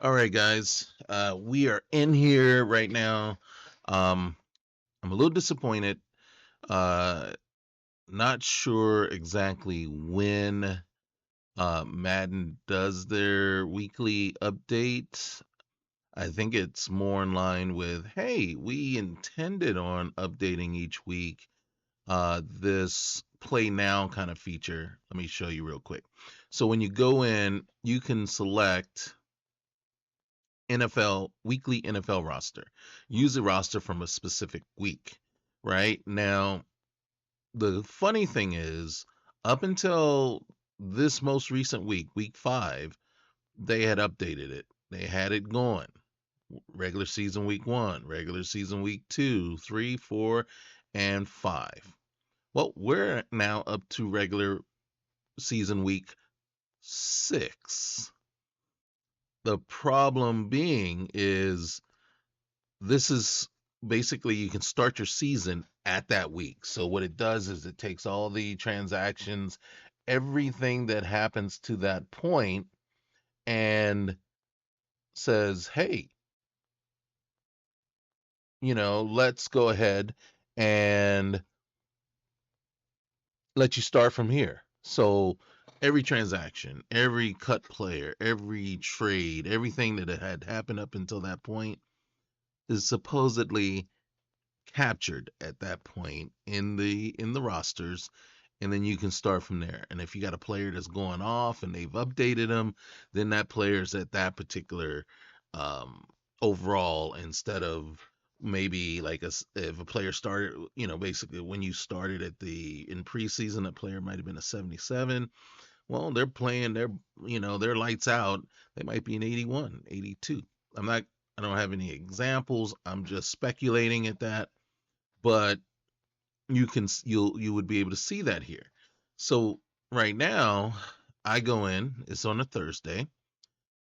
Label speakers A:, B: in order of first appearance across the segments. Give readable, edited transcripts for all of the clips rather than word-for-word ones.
A: All right, guys. We are in here right now. Um, I'm a little disappointed. Uh, Not sure exactly when Madden does their weekly update. I think it's more in line with, hey, we intended on updating each week this play now kind of feature. Let me show you real quick. So when you go in, you can select NFL weekly NFL roster. Use a roster from a specific week, right? Now, the funny thing is, up until this most recent week, week 5, they had updated it. They had it going. Regular season week 1, regular season week 2, 3, 4, and 5. Well, we're now up to regular season week 6. The problem being is this is basically you can start your season at that week. So what it does is it takes all the transactions, everything that happens to that point, and says, hey, let's go ahead and let you start from here. So every transaction, every cut player, every trade, everything that had happened up until that point is supposedly captured at that point in the rosters, and then you can start from there. And if you got a player that's going off and they've updated them, then that player's at that particular um overall, instead of maybe like if a player started, basically when you started at the in preseason, a player might have been a 77. Well, they're playing, they're lights out, they might be an 81, 82. I don't have any examples, I'm just speculating at that, but you would be able to see that here. So right now, I go in, it's on a Thursday.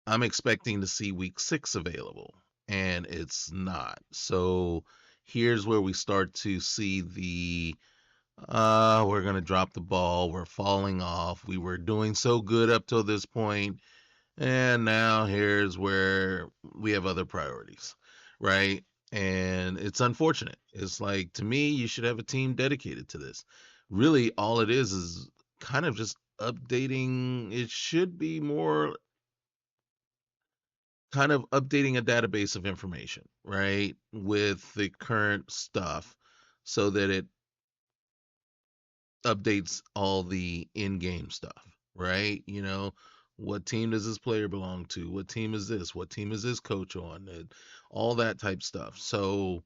A: I'm expecting to see week 6 available, and it's not. So here's where we start to see the we're going to drop the ball, we're falling off. We were doing so good up till this point, and now here's where we have other priorities, right? And it's unfortunate. It's like, to me, you should have a team dedicated to this. Really, all it is kind of just updating. It should be more kind of updating a database of information, right? With the current stuff so that it updates all the in-game stuff, right? What team does this player belong to? What team is this? What team is this coach on? And all that type stuff. So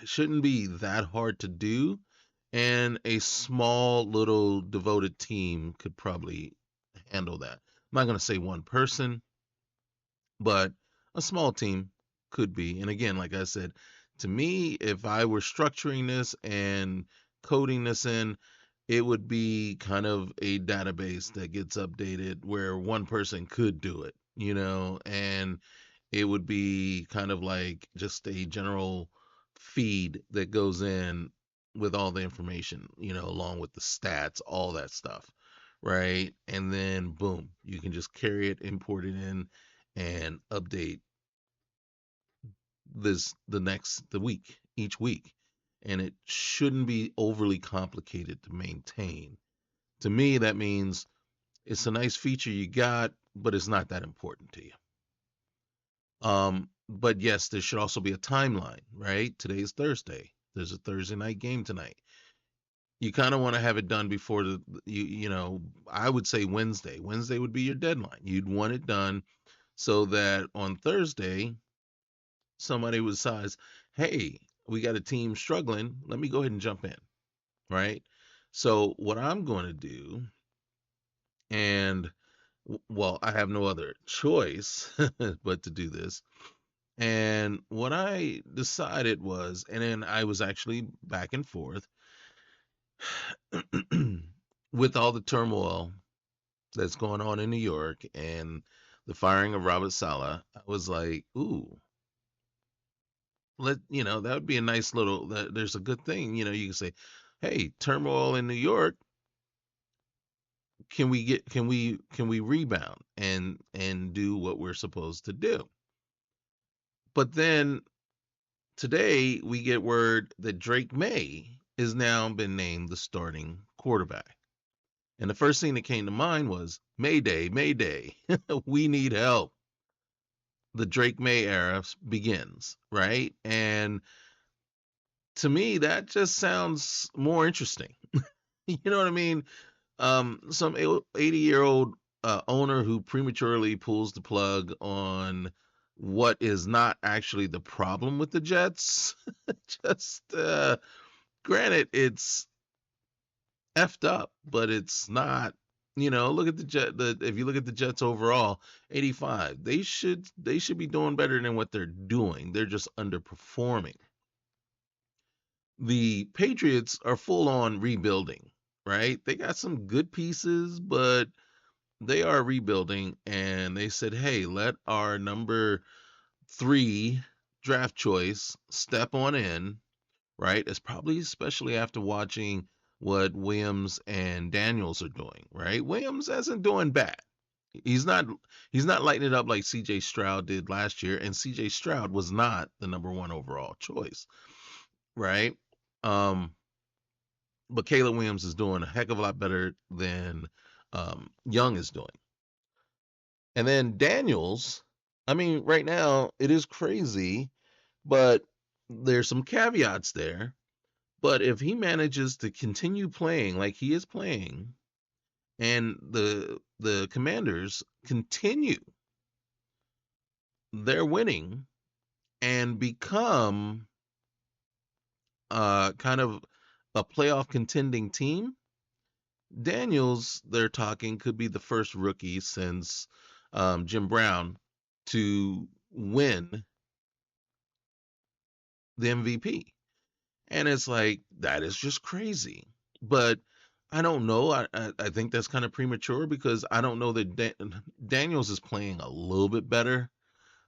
A: it shouldn't be that hard to do. And a small little devoted team could probably handle that. I'm not going to say one person, but a small team could be. And again, like I said, to me, if I were structuring this and coding this in, it would be kind of a database that gets updated where one person could do it, and it would be kind of like just a general feed that goes in with all the information, along with the stats, all that stuff, right? And then boom, you can just carry it, import it in, and update the week, each week. And it shouldn't be overly complicated to maintain. To me, that means it's a nice feature you got, but it's not that important to you. But yes, there should also be a timeline, right? Today's Thursday. There's a Thursday night game tonight. You kind of want to have it done before I would say Wednesday. Wednesday would be your deadline. You'd want it done so that on Thursday, somebody would size, hey, we got a team struggling. Let me go ahead and jump in, right? So what I'm going to do, and well, I have no other choice but to do this. And what I decided was, and then I was actually back and forth with all the turmoil that's going on in New York and the firing of Robert Saleh. I was like, ooh, that would be a nice little. There's a good thing, you can say, hey, turmoil in New York. can we rebound and do what we're supposed to do? But then today we get word that Drake May is now been named the starting quarterback. And the first thing that came to mind was Mayday, Mayday. We need help. The Drake May era begins, right? And to me, that just sounds more interesting. You know what I mean? Some 80-year-old owner who prematurely pulls the plug on what is not actually the problem with the Jets. Just granted, it's effed up, but it's not. Look at the Jet. If you look at the Jets overall, 85. They should be doing better than what they're doing. They're just underperforming. The Patriots are full on rebuilding, right? They got some good pieces, but they are rebuilding, and they said, "Hey, let our number 3 draft choice step on in." Right? It's probably especially after watching what Williams and Daniels are doing. Right? Williams isn't doing bad. He's not he's not lighting it up like C.J. Stroud did last year, and C.J. Stroud was not the number 1 overall choice. Right? Um, but Caleb Williams is doing a heck of a lot better than Young is doing. And then Daniels, I mean, right now it is crazy, but there's some caveats there. But if he manages to continue playing like he is playing, and the Commanders continue their winning and become kind of a playoff contending team, Daniels, they're talking, could be the first rookie since Jim Brown to win the MVP. And it's like, that is just crazy. But I don't know. I think that's kind of premature because I don't know that Daniels is playing a little bit better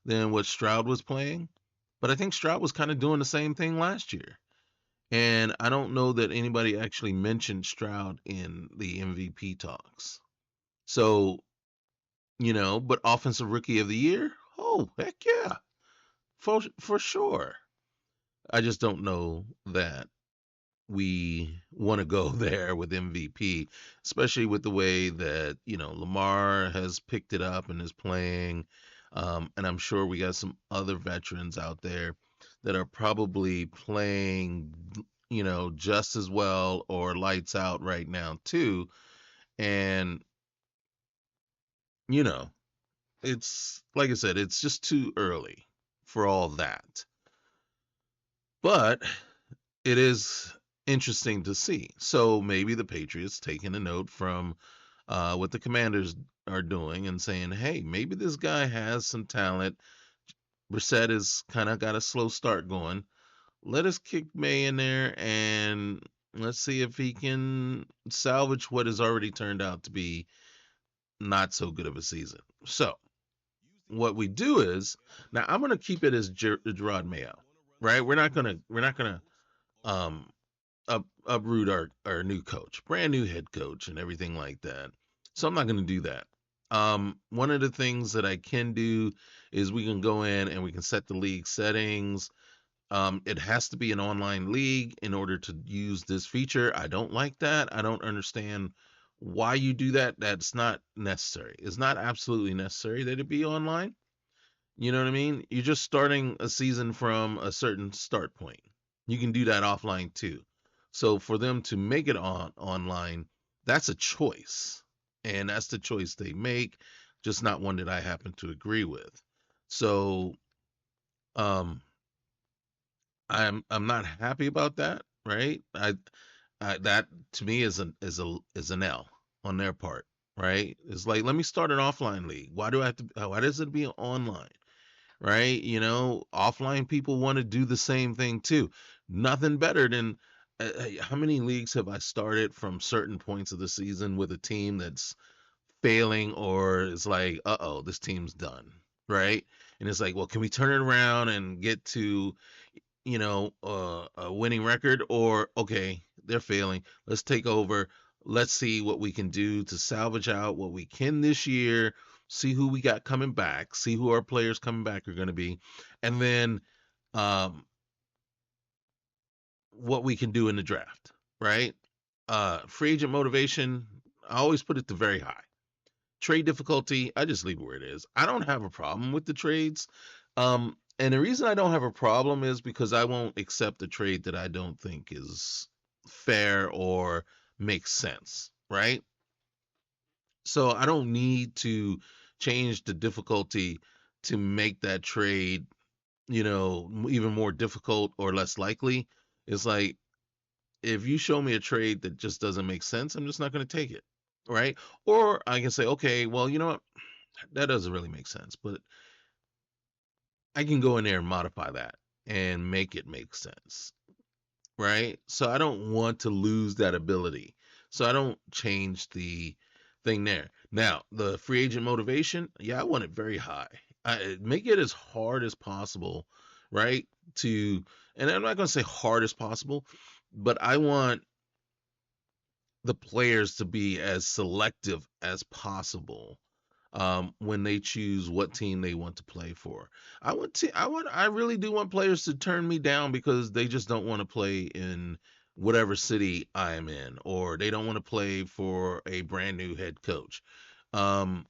A: than what Stroud was playing. But I think Stroud was kind of doing the same thing last year. And I don't know that anybody actually mentioned Stroud in the MVP talks. So, but offensive rookie of the year? Oh, heck yeah. For sure. I just don't know that we want to go there with MVP, especially with the way that, Lamar has picked it up and is playing. And I'm sure we got some other veterans out there that are probably playing, just as well or lights out right now, too. And, you know, it's like I said, it's just too early for all that. But it is interesting to see. So maybe the Patriots taking a note from what the Commanders are doing and saying, hey, maybe this guy has some talent. Brissett has kind of got a slow start going. Let us kick May in there and let's see if he can salvage what has already turned out to be not so good of a season. So what we do is now I'm gonna keep it as Gerard Mayo, right? We're not gonna um uproot our new coach, brand new head coach, and everything like that. So I'm not going to do that. One of the things that I can do is we can go in and we can set the league settings. It has to be an online league in order to use this feature. I don't like that. I don't understand why you do that. That's not necessary. It's not absolutely necessary that it be online. You know what I mean? You're just starting a season from a certain start point. You can do that offline too. So for them to make it online, that's a choice. And that's the choice they make, just not one that I happen to agree with. So um I'm not happy about that, right? That to me is an L on their part, right? It's like, let me start an offline league. Why does it be online? Right? Offline people want to do the same thing too. Nothing better than how many leagues have I started from certain points of the season with a team that's failing or it's like, uh-oh, this team's done, right? And it's like, well, can we turn it around and get to, a winning record? Or, okay, they're failing. Let's take over. Let's see what we can do to salvage out what we can this year. See who we got coming back. See who our players coming back are going to be, and then um, what we can do in the draft. Right? Free agent motivation. I always put it to very high. Trade difficulty, I just leave it where it is. I don't have a problem with the trades. And the reason I don't have a problem is because I won't accept a trade that I don't think is fair or makes sense, right? So I don't need to change the difficulty to make that trade, even more difficult or less likely. It's like if you show me a trade that just doesn't make sense, I'm just not going to take it, right? Or I can say, okay, well, you know what? That doesn't really make sense, but I can go in there and modify that and make it make sense, right? So I don't want to lose that ability. So I don't change the thing there. Now, the free agent motivation, yeah, I want it very high. Make it as hard as possible, right? To, and I'm not going to say hard as possible, but I want the players to be as selective as possible when they choose what team they want to play for. I really do want players to turn me down because they just don't want to play in whatever city I am in, or they don't want to play for a brand new head coach. Um,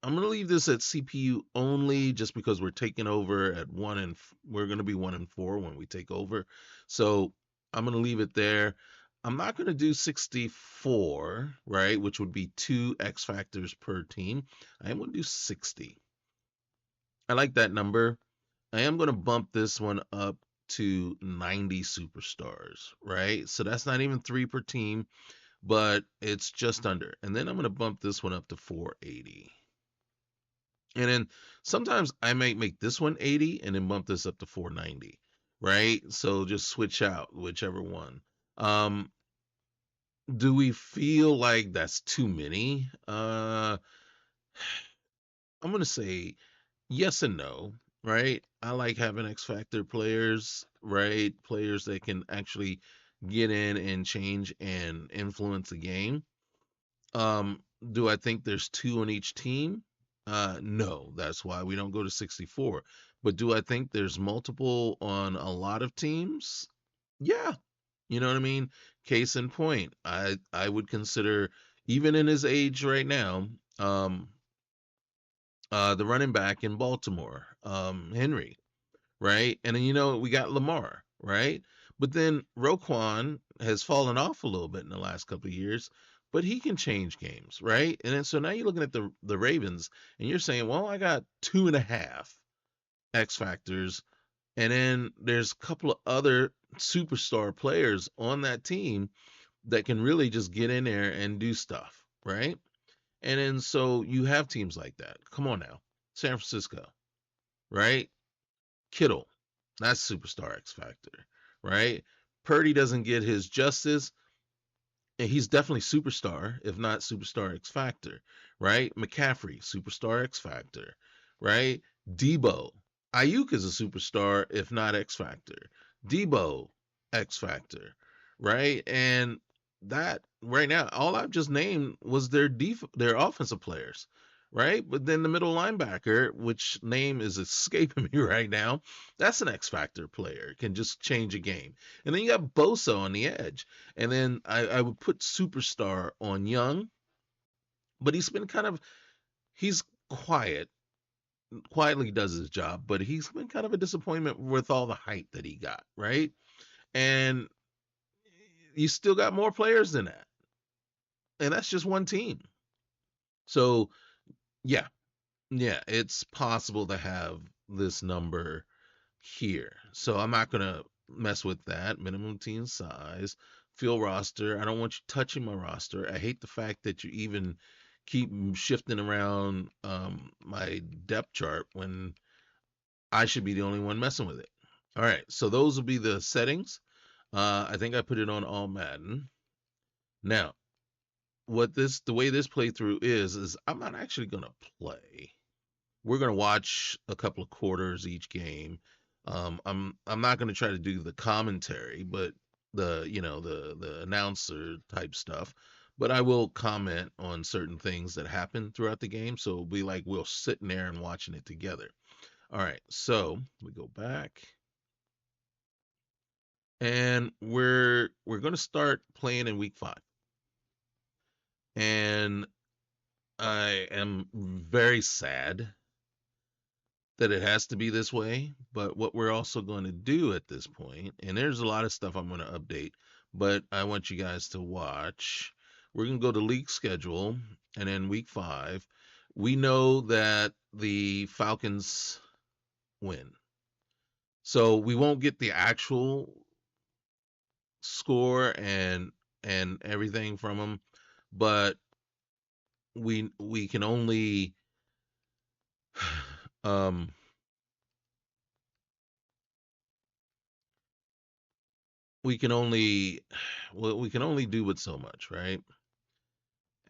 A: I'm gonna leave this at CPU only, just because we're taking over at we're gonna be 1-4 when we take over. So I'm gonna leave it there. I'm not gonna do 64, right? Which would be two X factors per team. I am gonna do 60. I like that number. I am gonna bump this one up to 90 superstars, right? So that's not even three per team, but it's just under. And then I'm gonna bump this one up to 480. And then sometimes I might make this one 80 and then bump this up to 490, right? So just switch out whichever one. Um, do we feel like that's too many? I'm gonna say yes and no, right? I like having X Factor players, right? Players that can actually get in and change and influence the game. Do I think there's two on each team? No, that's why we don't go to 64. But do I think there's multiple on a lot of teams? Yeah. You know what I mean? Case in point, I would consider, even in his age right now, um, the running back in Baltimore, Henry, right? And then we got Lamar, right? But then Roquan has fallen off a little bit in the last couple of years, but he can change games, right? And then so now you're looking at the Ravens, and you're saying, well, I got two and a half X factors, and then there's a couple of other superstar players on that team that can really just get in there and do stuff, right? And then so you have teams like that. Come on now, San Francisco, right? Kittle, that's superstar X factor, right? Purdy doesn't get his justice, and he's definitely superstar, if not superstar X factor, right? McCaffrey, superstar X factor, right? Debo, Ayuk is a superstar, if not X factor. Debo, X factor, right? And that right now, all I've just named was their offensive players, right? But then the middle linebacker, which name is escaping me right now, that's an X factor player, can just change a game. And then you got Bosa on the edge. And then I would put superstar on Young, but he's quiet, quietly does his job, but he's been kind of a disappointment with all the hype that he got, right? And you still got more players than that. And that's just one team. So yeah, yeah, it's possible to have this number here. So I'm not gonna mess with that. Minimum team size, field roster. I don't want you touching my roster. I hate the fact that you even keep shifting around my depth chart when I should be the only one messing with it. All right, so those will be the settings. I think I put it on all Madden. Now, the way this playthrough is I'm not actually gonna play. We're gonna watch a couple of quarters each game. I'm not gonna try to do the commentary, but the announcer type stuff. but I will comment on certain things that happen throughout the game. So it'll be like we'll sitting there and watching it together. All right, so we go back and we're gonna start playing in week 5. And I am very sad that it has to be this way. But what we're also going to do at this point, and there's a lot of stuff I'm going to update, but I want you guys to watch. We're going to go to league schedule, and in week 5, we know that the Falcons win. So we won't get the actual score and everything from them, but we can only um we can only well, we can only do with so much, right?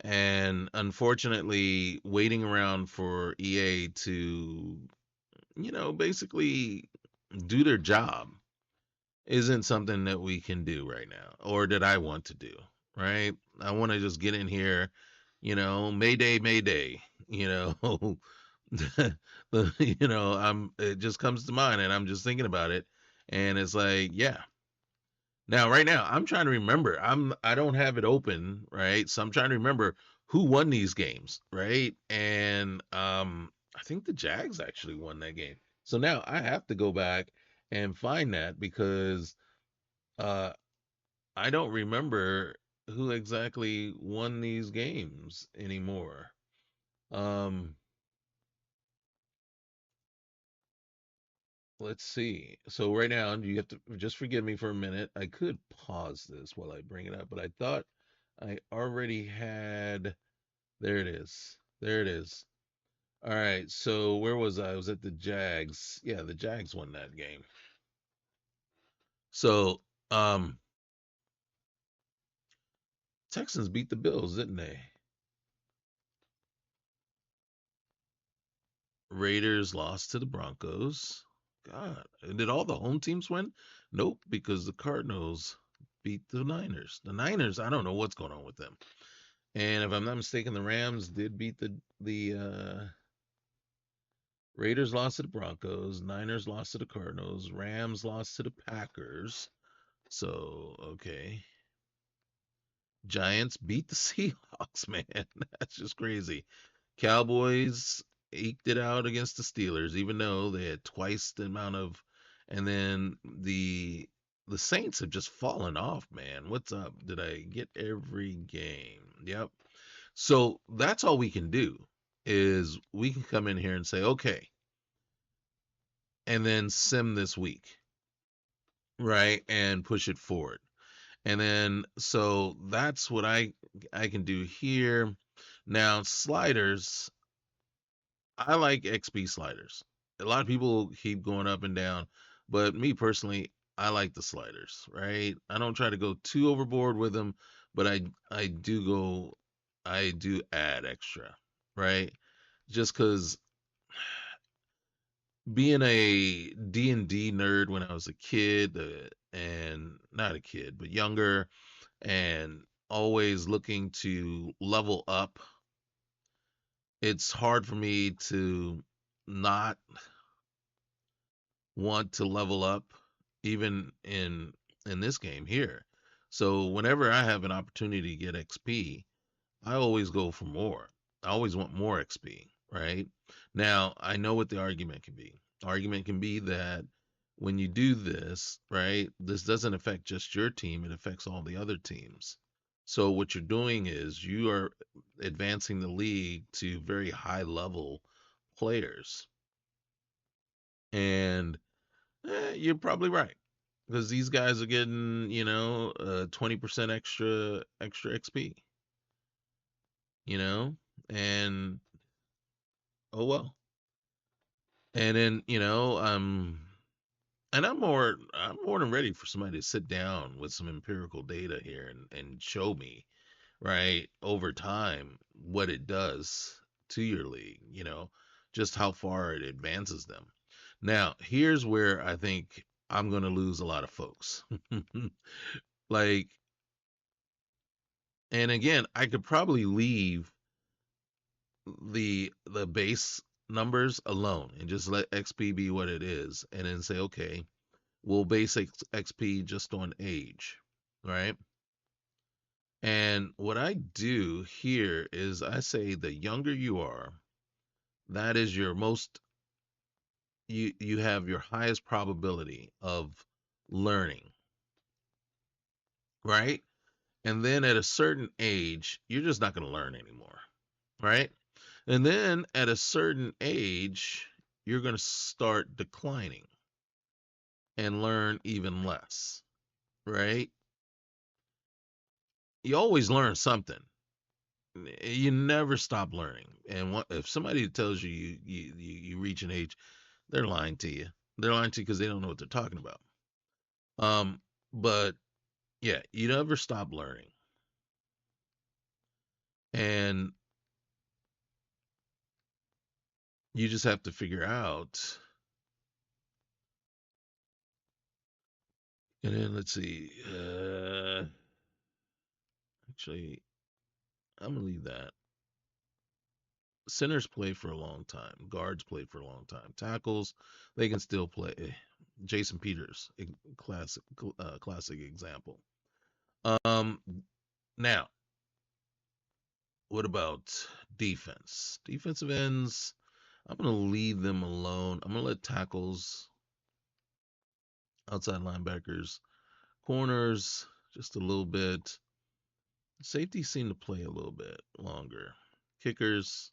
A: And unfortunately, waiting around for EA to, basically do their job isn't something that we can do right now, or that I want to do, right? I want to just get in here, Mayday, Mayday, you know, it just comes to mind, and I'm just thinking about it, and it's like, yeah. Now, right now, I'm trying to remember. I don't have it open, right? So I'm trying to remember who won these games, right? And I think the Jags actually won that game. So now I have to go back and find that because uh I don't remember who exactly won these games anymore. Um let's see. So right now, you have to just forgive me for a minute. I could pause this while I bring it up, but I thought I already had. There it is. There it is. All right. So where was I? I was at the Jags. Yeah, the Jags won that game. So, Texans beat the Bills, didn't they? Raiders lost to the Broncos. God, did all the home teams win? Nope, because the Cardinals beat the Niners. The Niners, I don't know what's going on with them. And if I'm not mistaken, the Rams did beat the Raiders lost to the Broncos, Niners lost to the Cardinals, Rams lost to the Packers. So, okay. Giants beat the Seahawks, man. That's just crazy. Cowboys eked it out against the Steelers, even though they had twice the amount of. And then the Saints have just fallen off, man. What's up? Did I get every game? Yep. So that's all we can do is we can come in here and say, okay, and then sim this week, right? And push it forward. And then so that's what I can do here. Now sliders, I like XP sliders. A lot of people keep going up and down, but me personally, I like the sliders, right? I don't try to go too overboard with them, but I do add extra, right? Just cuz being a D&D nerd when I was a kid, and not a kid, but younger, and always looking to level up, it's hard for me to not want to level up even in this game here. So whenever I have an opportunity to get XP, I always go for more. I always want more XP, right? Now, I know what the argument can be. Argument can be that when you do this, right, this doesn't affect just your team, it affects all the other teams. So what you're doing is you are advancing the league to very high level players. And you're probably right because these guys are getting, 20% extra XP, you know, and oh well. And then, and I'm more than ready for somebody to sit down with some empirical data here and show me, right, over time what it does to your league, just how far it advances them. Now, here's where I think I'm going to lose a lot of folks. Like, And again, I could probably leave the base numbers alone and just let XP be what it is, and then say, okay, we'll base XP just on age, right? And what I do here is I say the younger you are, that is your most you have your highest probability of learning, right? And then at a certain age, you're just not going to learn anymore, right? And then at a certain age, you're going to start declining and learn even less, right? You always learn something. You never stop learning. And if somebody tells you you reach an age, they're lying to you. They're lying to you because they don't know what they're talking about. Um, but yeah, you never stop learning. And you just have to figure out. And then let's see. Actually, I'm gonna leave that. Centers play for a long time. Guards play for a long time. Tackles, they can still play. Jason Peters, classic example. Um, Now, what about defense? Defensive ends, I'm gonna leave them alone. I'm gonna let tackles, outside linebackers, corners, just a little bit. Safeties seem to play a little bit longer. Kickers,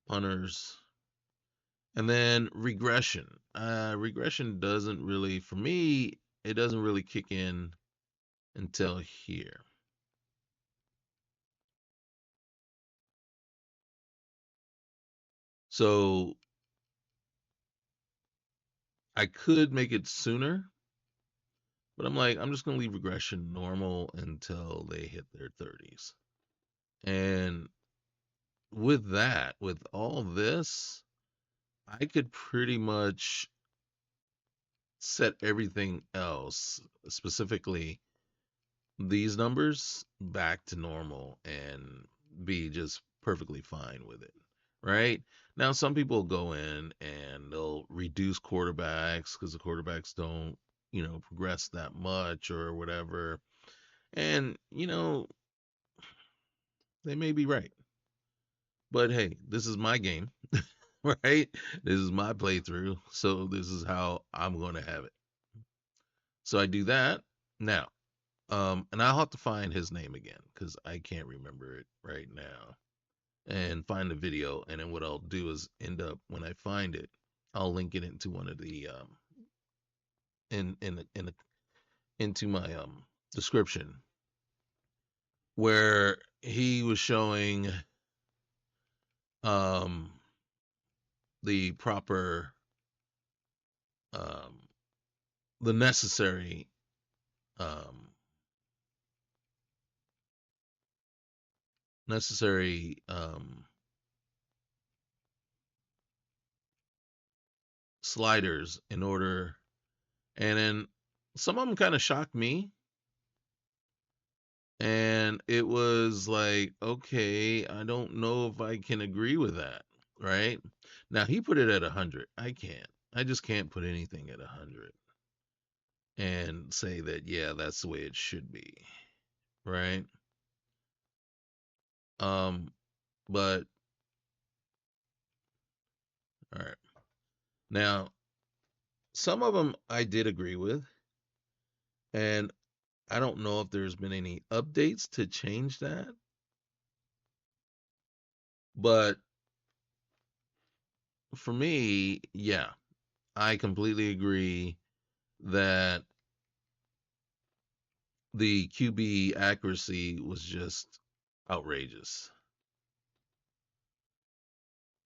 A: punters, and then regression. Regression doesn't really, for me, it doesn't really kick in until here. So I could make it sooner, but I'm like, I'm just gonna leave regression normal until they hit their 30s. And with that, with all this, I could pretty much set everything else, specifically these numbers, back to normal and be just perfectly fine with it. Right? Now, some people go in and they'll reduce quarterbacks because the quarterbacks don't, progress that much or whatever. And, they may be right. But hey, this is my game, right? This is my playthrough. So this is how I'm going to have it. So I do that. Now, and I'll have to find his name again because I can't remember it right now. And find the video, and then what I'll do is end up when I find it, I'll link it into one of the into my description where he was showing um the proper um the um necessary sliders in order. And then some of them kind of shocked me, and it was like, okay, I don't know if I can agree with that, right? Now he put it at 100. I can't. I just can't put anything at 100 and say that, yeah, that's the way it should be, right? Um, but all right. Now, some of them I did agree with, and I don't know if there's been any updates to change that, but for me, yeah, I completely agree that the QB accuracy was just outrageous.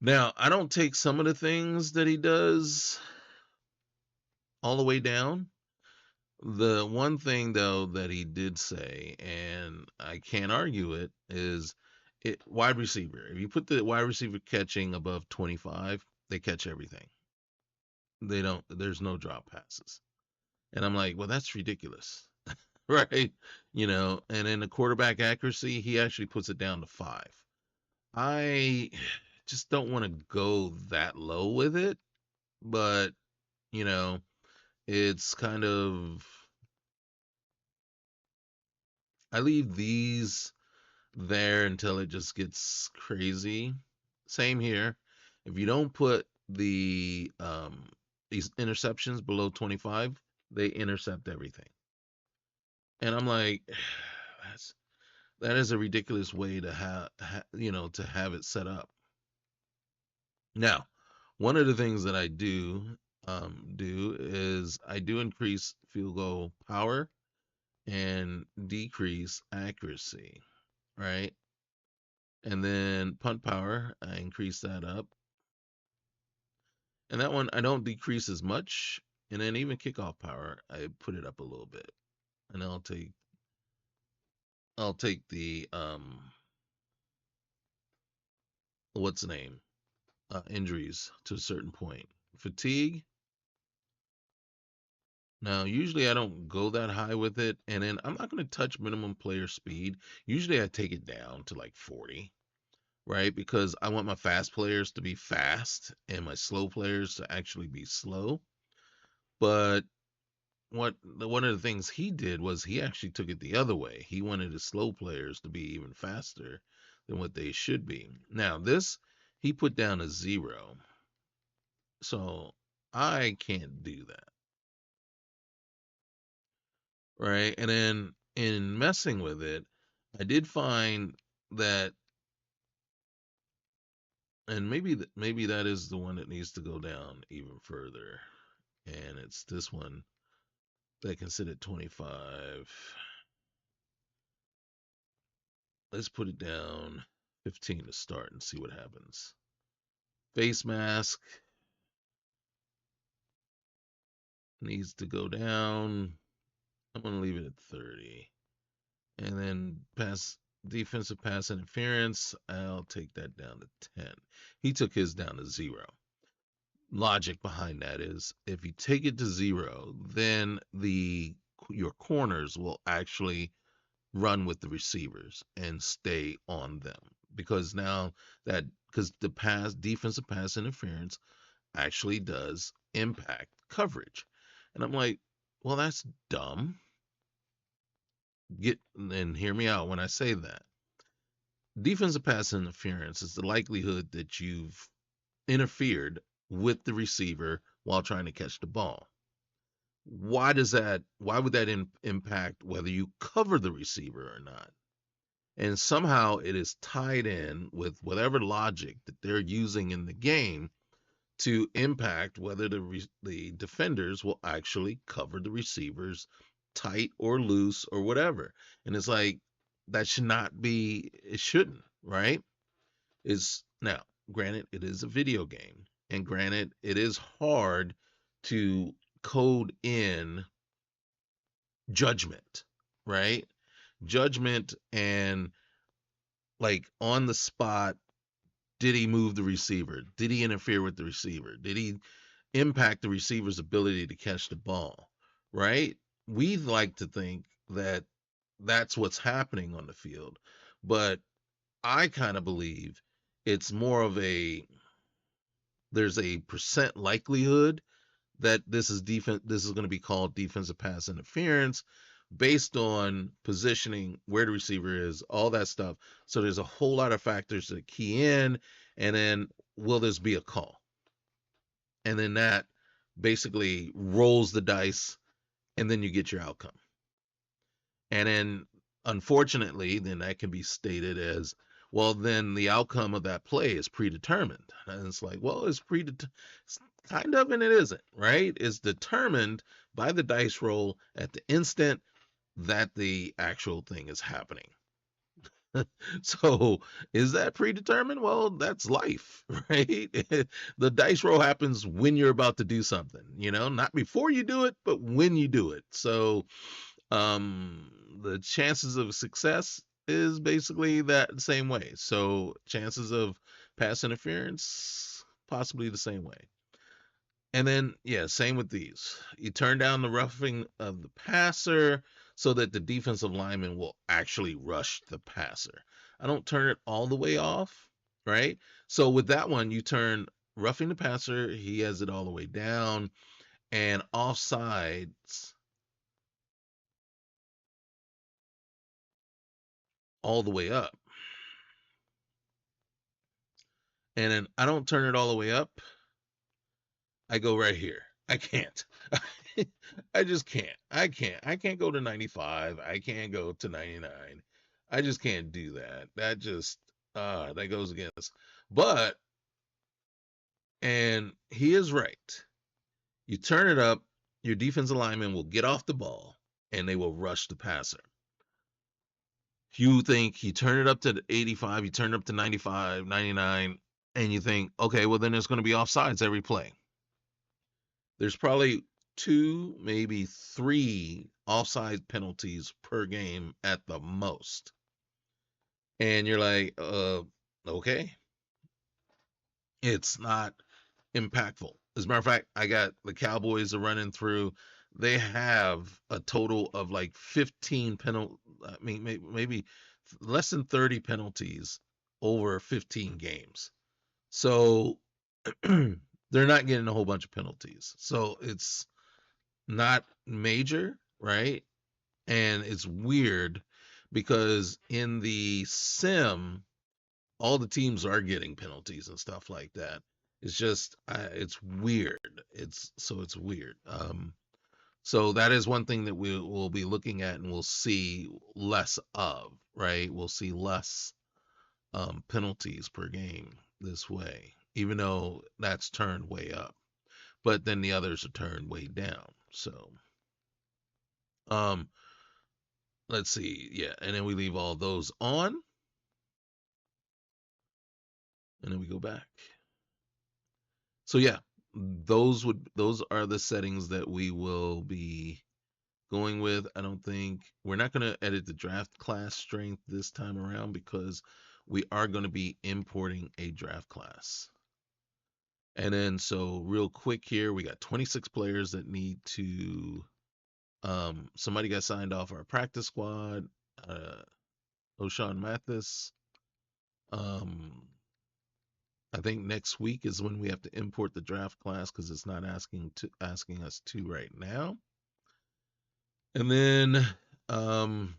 A: Now, I don't take some of the things that he does all the way down. The one thing though that he did say, and I can't argue it, is wide receiver. If you put the wide receiver catching above 25, they catch everything. They don't. There's no drop passes, and I'm like, well, that's ridiculous. right? And then the quarterback accuracy, he actually puts it down to 5. I just don't want to go that low with it, but you know, it's kind of I leave these there until it just gets crazy. Same here. If you don't put these interceptions below 25, they intercept everything. And I'm like, that's that is a ridiculous way to to have it set up. Now, one of the things that I do is I do increase field goal power and decrease accuracy, right? And then punt power, I increase that up. And that one I don't decrease as much. And then even kickoff power, I put it up a little bit. And I'll take the what's the name? Injuries to a certain point. Fatigue. Now, usually I don't go that high with it, and then I'm not going to touch minimum player speed. Usually I take it down to like 40, right? Because I want my fast players to be fast and my slow players to actually be slow. But one of the things he did was he actually took it the other way. He wanted his slow players to be even faster than what they should be. Now, this he put down a 0. So I can't do that, right? And then in messing with it, I did find that, and maybe that is the one that needs to go down even further, and it's this one that can sit at 25. Let's put it down 15 to start and see what happens. Face mask needs to go down. I'm going to leave it at 30. And then defensive pass interference, I'll take that down to 10. He took his down to 0. Logic behind that is if you take it to 0, then your corners will actually run with the receivers and stay on them because now that because the pass defensive pass interference actually does impact coverage. And I'm like, well, that's dumb. Get and hear me out when I say that. Defensive pass interference is the likelihood that you've interfered with the receiver while trying to catch the ball. Why would that impact whether you cover the receiver or not? And somehow it is tied in with whatever logic that they're using in the game to impact whether the defenders will actually cover the receivers tight or loose or whatever. And it's like that should not be. It shouldn't, right? Is now granted it is a video game, and granted it is hard to code in judgment, right? Judgment and like on the spot, did he move the receiver? Did he interfere with the receiver? Did he impact the receiver's ability to catch the ball? Right? We like to think that that's what's happening on the field, but I kind of believe it's more of there's a percent likelihood that this is going to be called defensive pass interference based on positioning, where the receiver is, all that stuff. So there's a whole lot of factors that key in, and then will this be a call? And then that basically rolls the dice, and then you get your outcome. And then unfortunately, then that can be stated as, well, then the outcome of that play is predetermined. And it's like, well, it's predetermined. Kind of, and it isn't, right? It's determined by the dice roll at the instant that the actual thing is happening. So, is that predetermined? Well, that's life, right? The dice roll happens when you're about to do something, not before you do it, but when you do it. So, the chances of success is basically that same way. So, chances of pass interference, possibly the same way. And then, yeah, same with these. You turn down the roughing of the passer. so that the defensive lineman will actually rush the passer. I don't turn it all the way off, right? So with that one, you turn roughing the passer, he has it all the way down, and offsides all the way up. And then I don't turn it all the way up. I go right here. I can't. I just can't. I can't. I can't go to 95. I can't go to 99. I just can't do that. That just that goes against. But and he is right. You turn it up, your defensive lineman will get off the ball and they will rush the passer. You think you turn it up to 85, you turn it up to 95, 99, and you think, okay, well then there's going to be offsides every play. There's probably two, maybe three offside penalties per game at the most. And you're like, okay. It's not impactful. As a matter of fact, I got the Cowboys are running through. They have a total of like 15 penalty. I mean, maybe less than 30 penalties over 15 games. So they're not getting a whole bunch of penalties. So it's not major, right? And it's weird because in the sim, all the teams are getting penalties and stuff like that. It's just it's weird. It's weird. So that is one thing that we will be looking at and we'll see less of, right? We'll see less penalties per game this way, even though that's turned way up. But then the others are turned way down. So um let's see. Yeah, and then we leave all those on and then we go back. So yeah, those are the settings that we will be going with. I don't think we're not going to edit the draft class strength this time around because we are going to be importing a draft class. And then so real quick here, we got 26 players that need to somebody got signed off our practice squad. O'Shawn Mathis. Um I think next week is when we have to import the draft class because it's not asking us to right now. And then am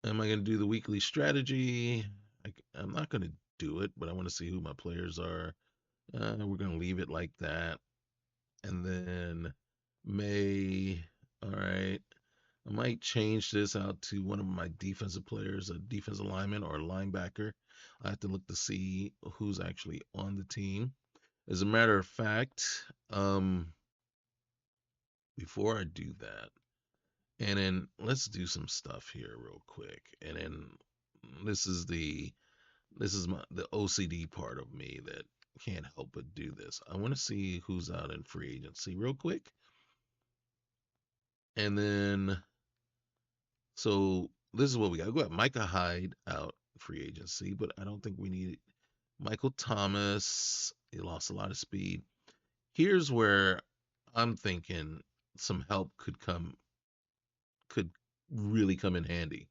A: I going to do the weekly strategy? I'm not going to do it, but I want to see who my players are. We're going to leave it like that. And then May, all right. I might change this out to one of my defensive players, a defensive lineman or a linebacker. I have to look to see who's actually on the team. As a matter of fact, before I do that, and then let's do some stuff here real quick. And then this is the OCD part of me that can't help but do this. I want to see who's out in free agency real quick. And then so this is what we got. We got Micah Hyde out free agency, but I don't think we need Michael Thomas. He lost a lot of speed. Here's where I'm thinking some help could really come in handy.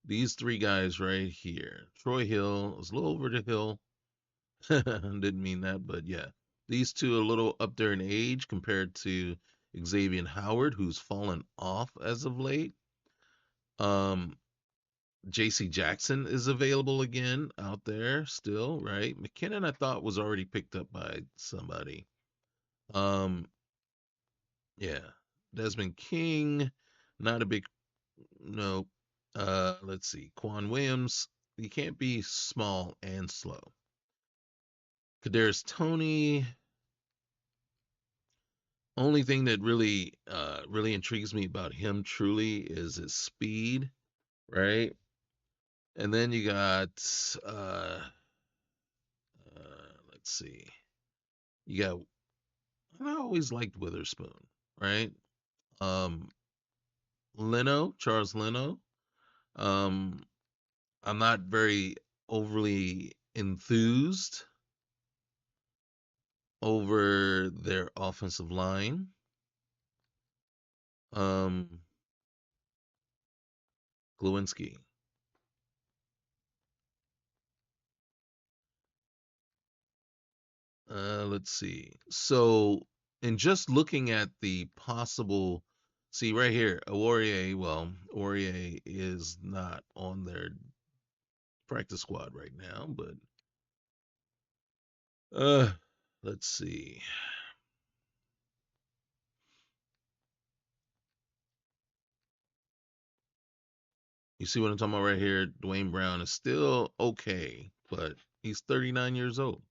A: These three guys right here. Troy Hill is a little over the hill. Didn't mean that, but yeah. These two are a little up there in age compared to Xavier Howard, who's fallen off as of late. JC Jackson is available again out there still, right? McKinnon I thought was already picked up by somebody. Um, yeah. Desmond King, not a big no. Let's see. Quan Williams, you can't be small and slow. Kadarius Toney, only thing that really intrigues me about him truly is his speed, right? And then you got uh let's see. You got I always liked Witherspoon, right? Um Charles Leno. Um I'm not very overly enthused over their offensive line. Um, Glowinski. Let's see. So, in just looking at the possible, see right here, Aurier. Well, Aurier is not on their practice squad right now, but uh, let's see. You see what I'm talking about right here? Dwayne Brown is still okay, but he's 39 years old.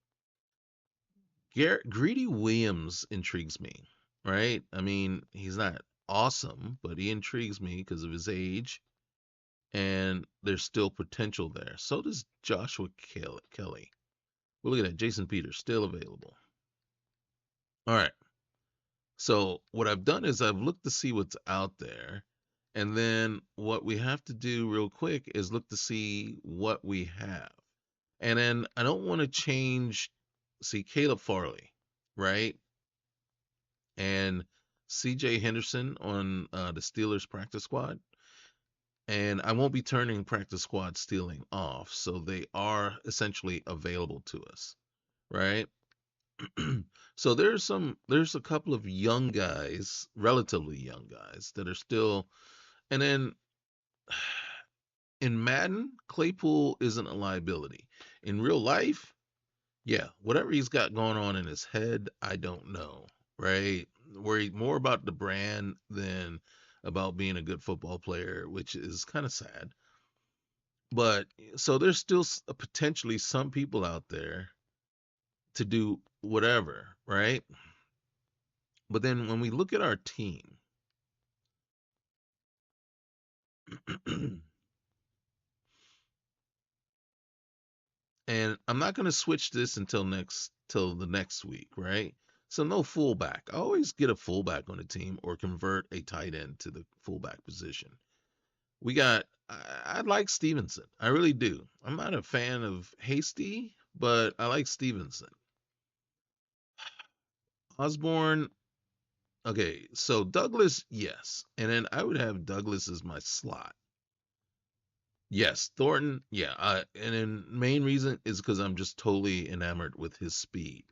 A: Greedy Williams intrigues me, right? I mean, he's not awesome, but he intrigues me because of his age, and there's still potential there. So does Joshua Kelly. Well, look at that. Jason Peters still available. All right. So what I've done is I've looked to see what's out there, and then what we have to do real quick is look to see what we have. And then I don't want to change. See, Caleb Farley, right? And CJ Henderson on the Steelers practice squad. And I won't be turning practice squad stealing off. So they are essentially available to us, right? So there's a couple of young guys, relatively young guys, that are still. And then in Madden, Claypool isn't a liability. In real life, yeah, whatever he's got going on in his head, I don't know, right? Worried more about the brand than about being a good football player, which is kind of sad. But so there's still potentially some people out there to do whatever, right? But then when we look at our team, and I'm not going to switch this until the next week, right? So no fullback. I always get a fullback on the team or convert a tight end to the fullback position. We got I like Stevenson. I really do. I'm not a fan of Hasty, but I like Stevenson. Osborne, okay, so Douglas, yes. And then I would have Douglas as my slot. Yes, Thornton, yeah. And then main reason is because I'm just totally enamored with his speed.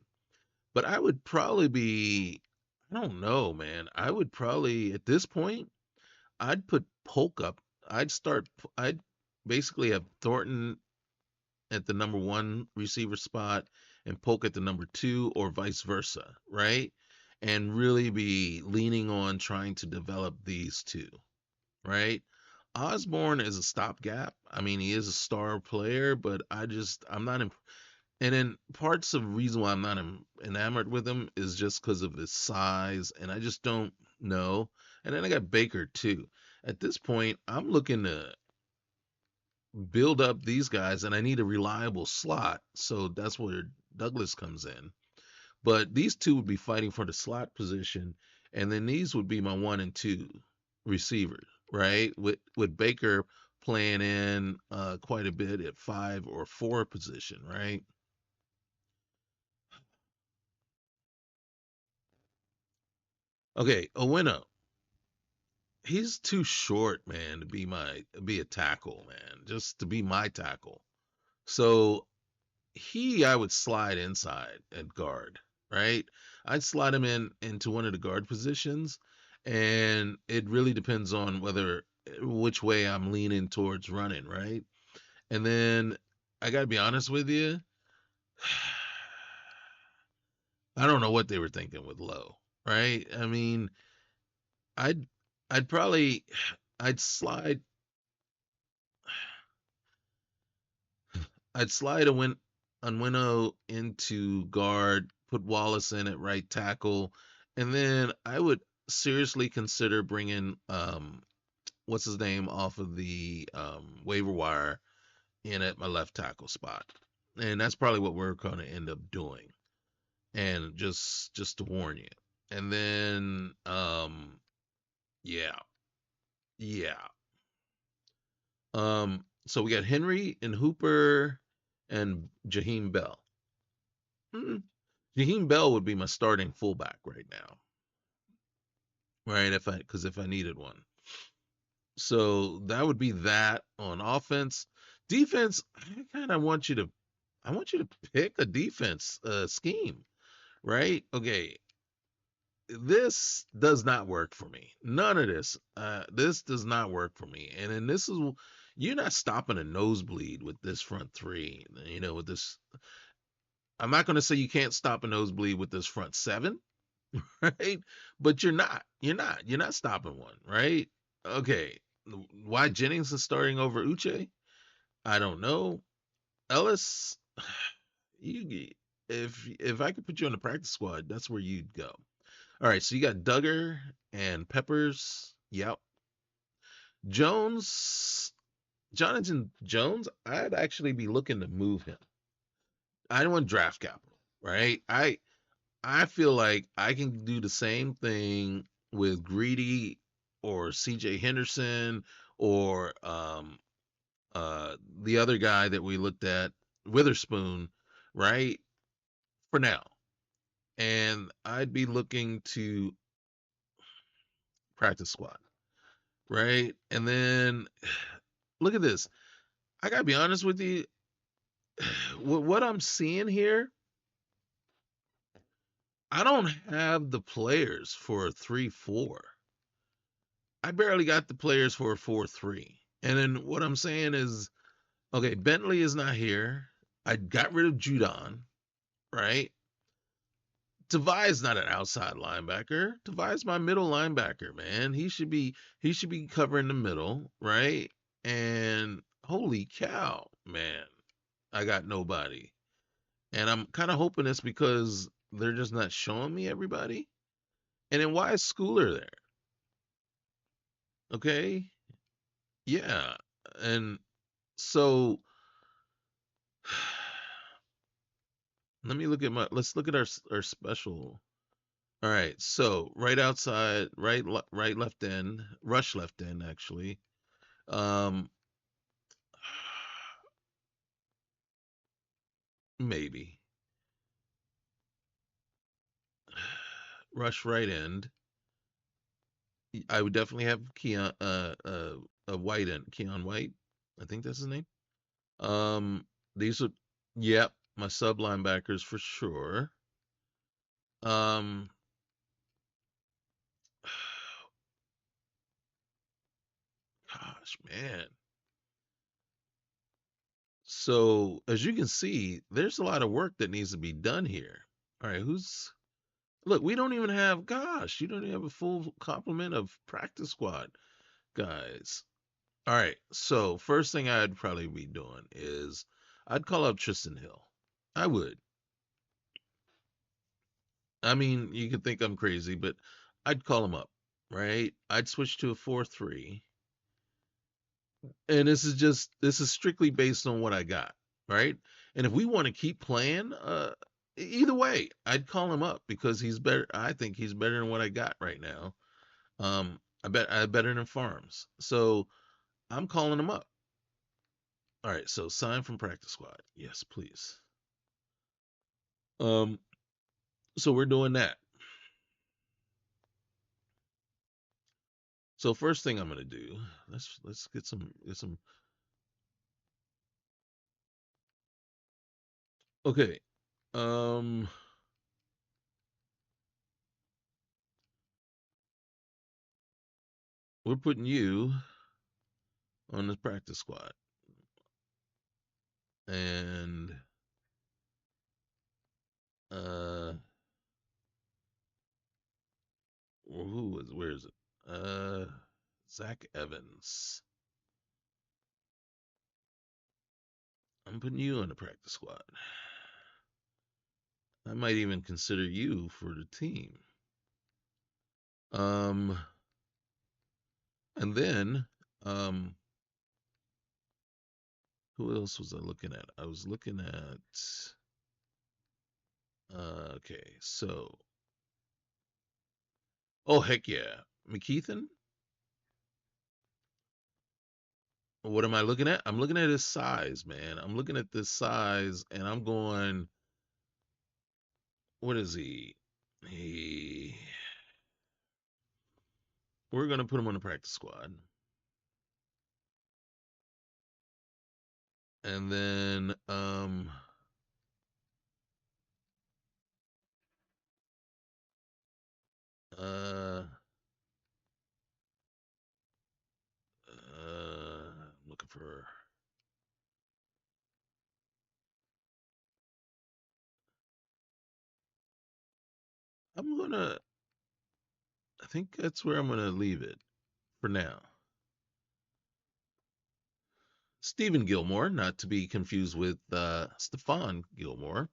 A: But I would probably be, I don't know, man. I would probably at this point, I'd put Polk up. I'd basically have Thornton at the number one receiver spot and Polk at the number two, or vice versa, right? And really be leaning on trying to develop these two, right? Osborne is a stopgap. I mean, he is a star player, but I'm not. And then parts of the reason why I'm not enamored with him is just because of his size, and I just don't know. And then I got Baker too. At this point, I'm looking to build up these guys, and I need a reliable slot. So that's where Douglas comes in. But these two would be fighting for the slot position, and then these would be my one and two receivers, right? With Baker playing in quite a bit at 5 or 4 position, right? Okay, Owino, he's too short, man, to be a tackle, man. Just to be my tackle. So I would slide inside at guard, right? I'd slide him into one of the guard positions, and it really depends on which way I'm leaning towards running, right? And then I gotta be honest with you, I don't know what they were thinking with Low, right? I mean, I'd I'd probably I'd slide I'd slide Unwinnow into guard, put Wallace in at right tackle, and then I would seriously consider bringing what's his name off of the waiver wire in at my left tackle spot, and that's probably what we're going to end up doing. And just to warn you, and then yeah, yeah. So we got Henry and Hooper and Jaheim Bell. Mm, Jaheim Bell would be my starting fullback right now. right? If I needed one. So that would be that on offense. Defense, I want you to pick a defense scheme, right? Okay, this does not work for me. None of this. This does not work for me. And then this is you're not stopping a nosebleed with this front three. You know, with this, I'm not going to say you can't stop a nosebleed with this front seven, right? But you're not stopping one, right? Okay. Why Jennings is starting over Uche? I don't know. Ellis, you if I could put you on the practice squad, that's where you'd go. All right, so you got Duggar and Peppers. Yep. Jones, Jonathan Jones, I'd actually be looking to move him. I don't want draft capital, right? I feel like I can do the same thing with Greedy or CJ Henderson or the other guy that we looked at, Witherspoon, right? For now. And I'd be looking to practice squad, right? And then look at this. I gotta be honest with you. What I'm seeing here, I don't have the players for a 3-4. I barely got the players for a 4-3. And then what I'm saying is, okay, Bentley is not here. I got rid of Judon, right? Tavai's not an outside linebacker. Tavai's my middle linebacker, man. He should be covering the middle, right? And holy cow, man, I got nobody. And I'm kind of hoping it's because they're just not showing me everybody. And then why is Schooler there? Okay. Yeah. And so let's look at our special. All right. So right outside, right left end, rush left end actually. Um maybe. Rush right end. I would definitely have Keon a White end, Keon White. I think that's his name. These are, yep, my sub linebackers for sure. Um, gosh, man. So as you can see, there's a lot of work that needs to be done here. All right, look, we don't even have, gosh, you don't even have a full complement of practice squad guys. All right, so first thing I'd probably be doing is I'd call up Tristan Hill. I would. I mean, you could think I'm crazy, but I'd call him up, right? I'd switch to a 4-3. And this is strictly based on what I got, right? And if we want to keep playing, either way, I'd call him up because he's better. I think he's better than what I got right now. I better than Farms. So I'm calling him up. All right, so sign from practice squad. Yes, please. Um, so we're doing that. So first thing I'm gonna do, let's get some. Okay. Um, we're putting you on the practice squad, and uh, where is it? Zach Evans. I'm putting you on the practice squad. I might even consider you for the team. Um, and then, um, who else was I looking at? I was looking at, okay, so, oh, heck yeah. McKeithen? What am I looking at? I'm looking at his size, man. I'm looking at this size and I'm going, what is he? He we're gonna put him on the practice squad, and then uh looking for. I'm gonna. I think that's where I'm gonna leave it for now. Stephen Gilmore, not to be confused with Stefan Gilmore.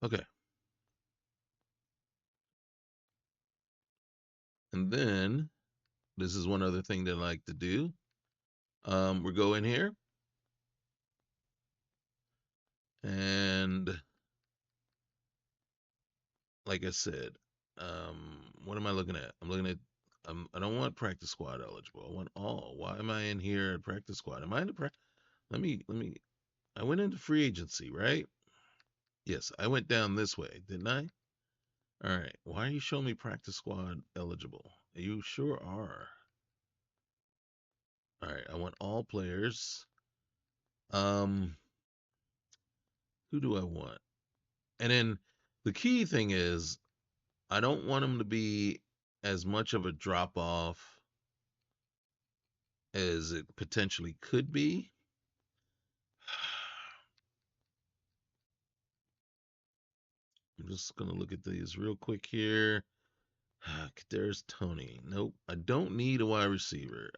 A: Okay, and then this is one other thing that I like to do. We go in here and, like I said, what am I looking at? I'm looking at. I don't want practice squad eligible. I want all. Why am I in here at practice squad? Am I in the let me. I went into free agency, right? Yes, I went down this way, didn't I? All right. Why are you showing me practice squad eligible? You sure are. All right. I want all players. Um, who do I want? And then the key thing is I don't want them to be as much of a drop off as it potentially could be. I'm just gonna look at these real quick here. There's Tony. Nope, I don't need a wide receiver.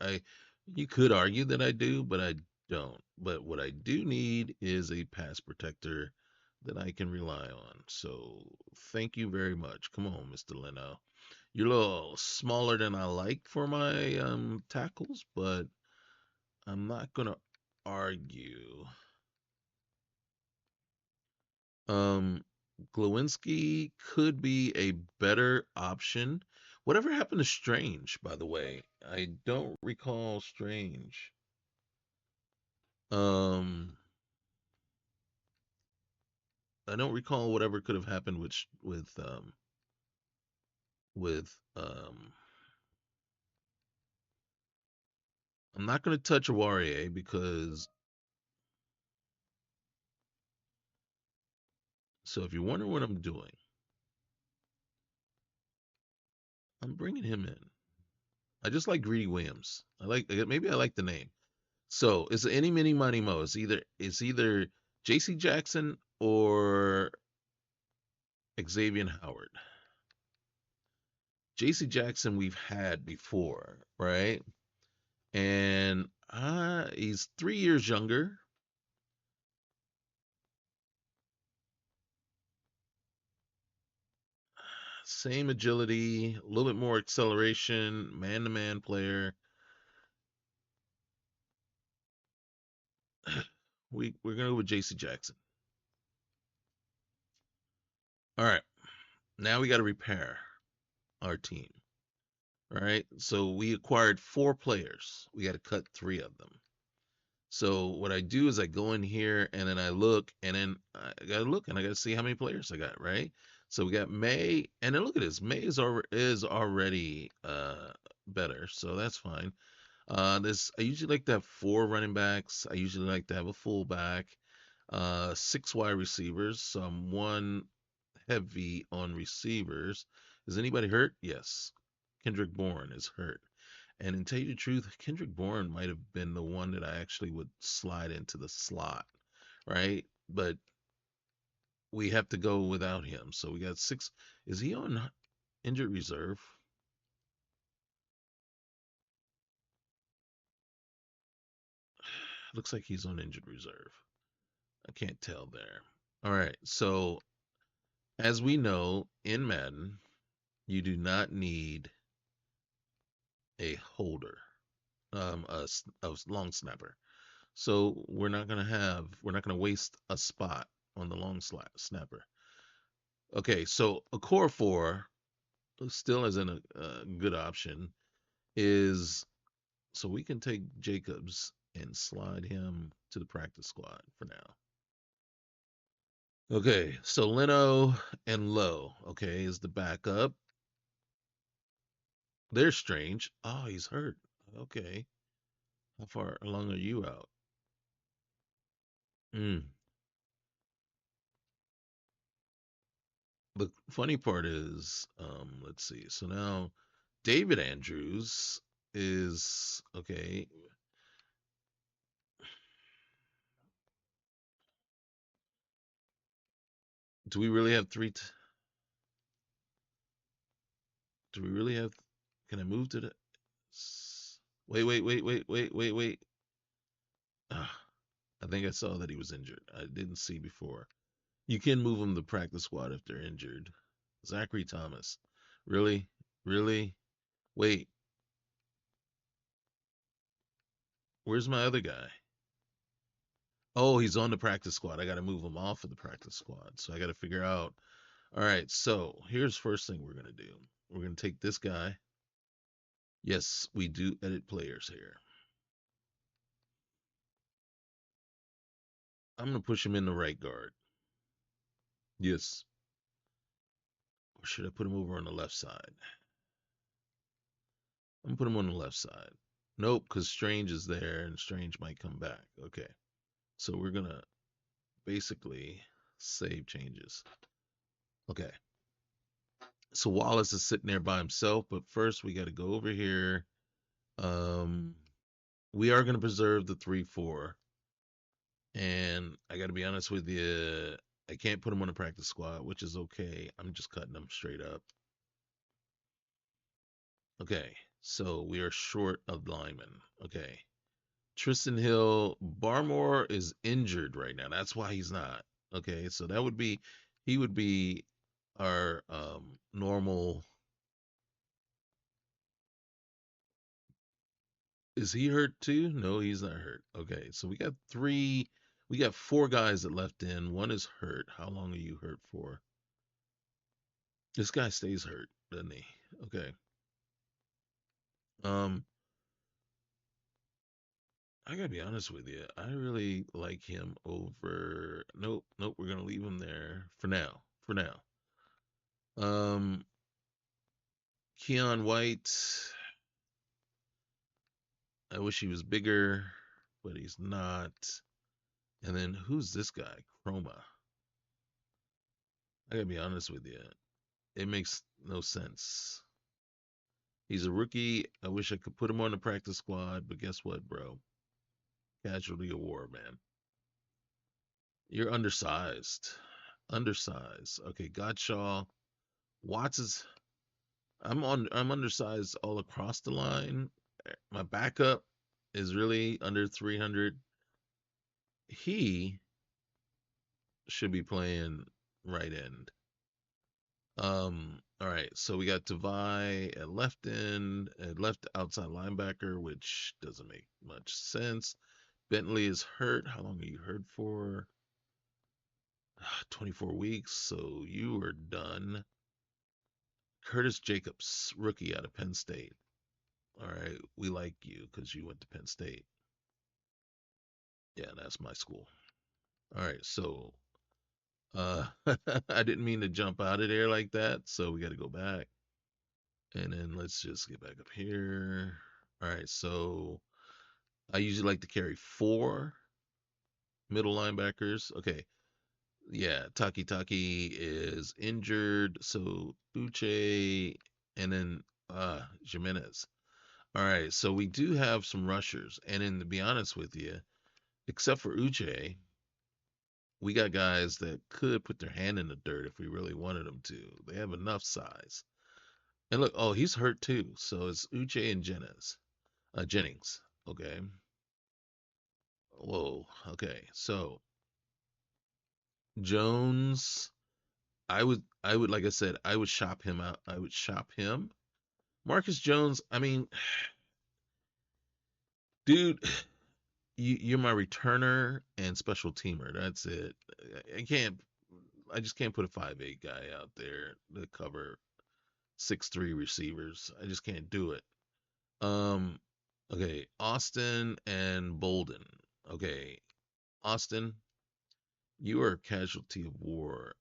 A: You could argue that I do, but I don't. But what I do need is a pass protector that I can rely on. So thank you very much. Come on, Mr. Leno. You're a little smaller than I like for my tackles, but I'm not gonna argue. Um, Glowinski could be a better option. Whatever happened to Strange, by the way? I don't recall Strange. Um, I don't recall whatever could have happened with. I'm not going to touch Warrior because. So if you wonder what I'm doing, I'm bringing him in. I just like Greedy Williams. Maybe I like the name. So it's any mini money mo. It's either J.C. Jackson or Xavier Howard. J.C. Jackson we've had before, right? And he's 3 years younger. Same agility, a little bit more acceleration, man-to-man player. We're gonna go with J.C. Jackson. All right, now we got to repair our team. All right, so we acquired 4 players. We got to cut 3 of them. So what I do is I go in here and then I look and then I gotta look and I gotta see how many players I got, right? So we got May and then look at this. May is already better, so that's fine. This I usually like to have 4 running backs. I usually like to have a fullback, 6 wide receivers. So I'm one heavy on receivers. Is anybody hurt? Yes. Kendrick Bourne is hurt. And to tell you the truth, Kendrick Bourne might have been the one that I actually would slide into the slot, right? But we have to go without him. So we got 6. Is he on injured reserve? Looks like he's on injured reserve. I can't tell there. All right. So as we know in Madden, you do not need a holder, a long snapper. So we're not gonna waste a spot on the long snapper. Okay, so a core four. still isn't a good option, is so we can take Jacobs and slide him to the practice squad for now. Okay, so Leno and Lowe, okay, is the backup. They're strange. Oh, he's hurt. Okay. How far along are you out? Mm. The funny part is, let's see. So now David Andrews is okay. Do we really have do we really have? Can I move to the? Wait. Ah, I think I saw that he was injured. I didn't see before. You can move him to practice squad if they're injured. Zachary Thomas. Really? Really? Wait, where's my other guy? Oh, he's on the practice squad. I got to move him off of the practice squad. So I got to figure out. All right, so here's first thing we're going to do. We're going to take this guy. Yes, we do edit players here. I'm going to push him in the right guard. Yes. Or should I put him over on the left side? I'm going to put him on the left side. Nope, because Strange is there and Strange might come back. Okay. So we're going to basically save changes. Okay. So Wallace is sitting there by himself, but first we got to go over here. Um, we are going to preserve the 3-4, and I got to be honest with you, I can't put him on the practice squad, which is okay. I'm just cutting them straight up. Okay, so we are short of linemen. Okay, Tristan Hill, Barmore is injured right now. That's why he's not. Okay, so that would be he would be our normal. Is he hurt too? No, he's not hurt. Okay, so we got four guys that left in. One is hurt. How long are you hurt for? This guy stays hurt, doesn't he? Okay. Um, I gotta be honest with you. I really like him over. Nope. We're gonna leave him there for now. For now. Um, Keon White. I wish he was bigger, but he's not. And then who's this guy? Chroma. I gotta be honest with you. It makes no sense. He's a rookie. I wish I could put him on the practice squad, but guess what, bro? Casualty of war, man. You're undersized. Undersized. Okay, Godshaw. Watts is I'm undersized all across the line. My backup is really under 300. He should be playing right end. All right, so we got Devy at left end, at left outside linebacker, which doesn't make much sense. Bentley is hurt. How long are you hurt for? 24 weeks, so you are done. Curtis Jacobs, rookie out of Penn State. All right, we like you because you went to Penn State. Yeah, that's my school. All right, so I didn't mean to jump out of there like that, so we got to go back. And then let's just get back up here. All right, so I usually like to carry four middle linebackers. Okay, yeah, Taki is injured, so Uche and then Jimenez. All right, so we do have some rushers, and then to be honest with you, except for Uche, we got guys that could put their hand in the dirt if we really wanted them to. They have enough size. And look, oh, he's hurt too. So it's Uche and Jennings. Okay. Whoa. Okay. So Jones, I would, like I said, I would shop him out. I would shop him. Marcus Jones, I mean, dude, you're my returner and special teamer. That's it. I can't. I just can't put a 5'8" guy out there to cover 6'3" receivers. I just can't do it. Um, okay, Austin and Bolden. Okay, Austin, you are a casualty of war.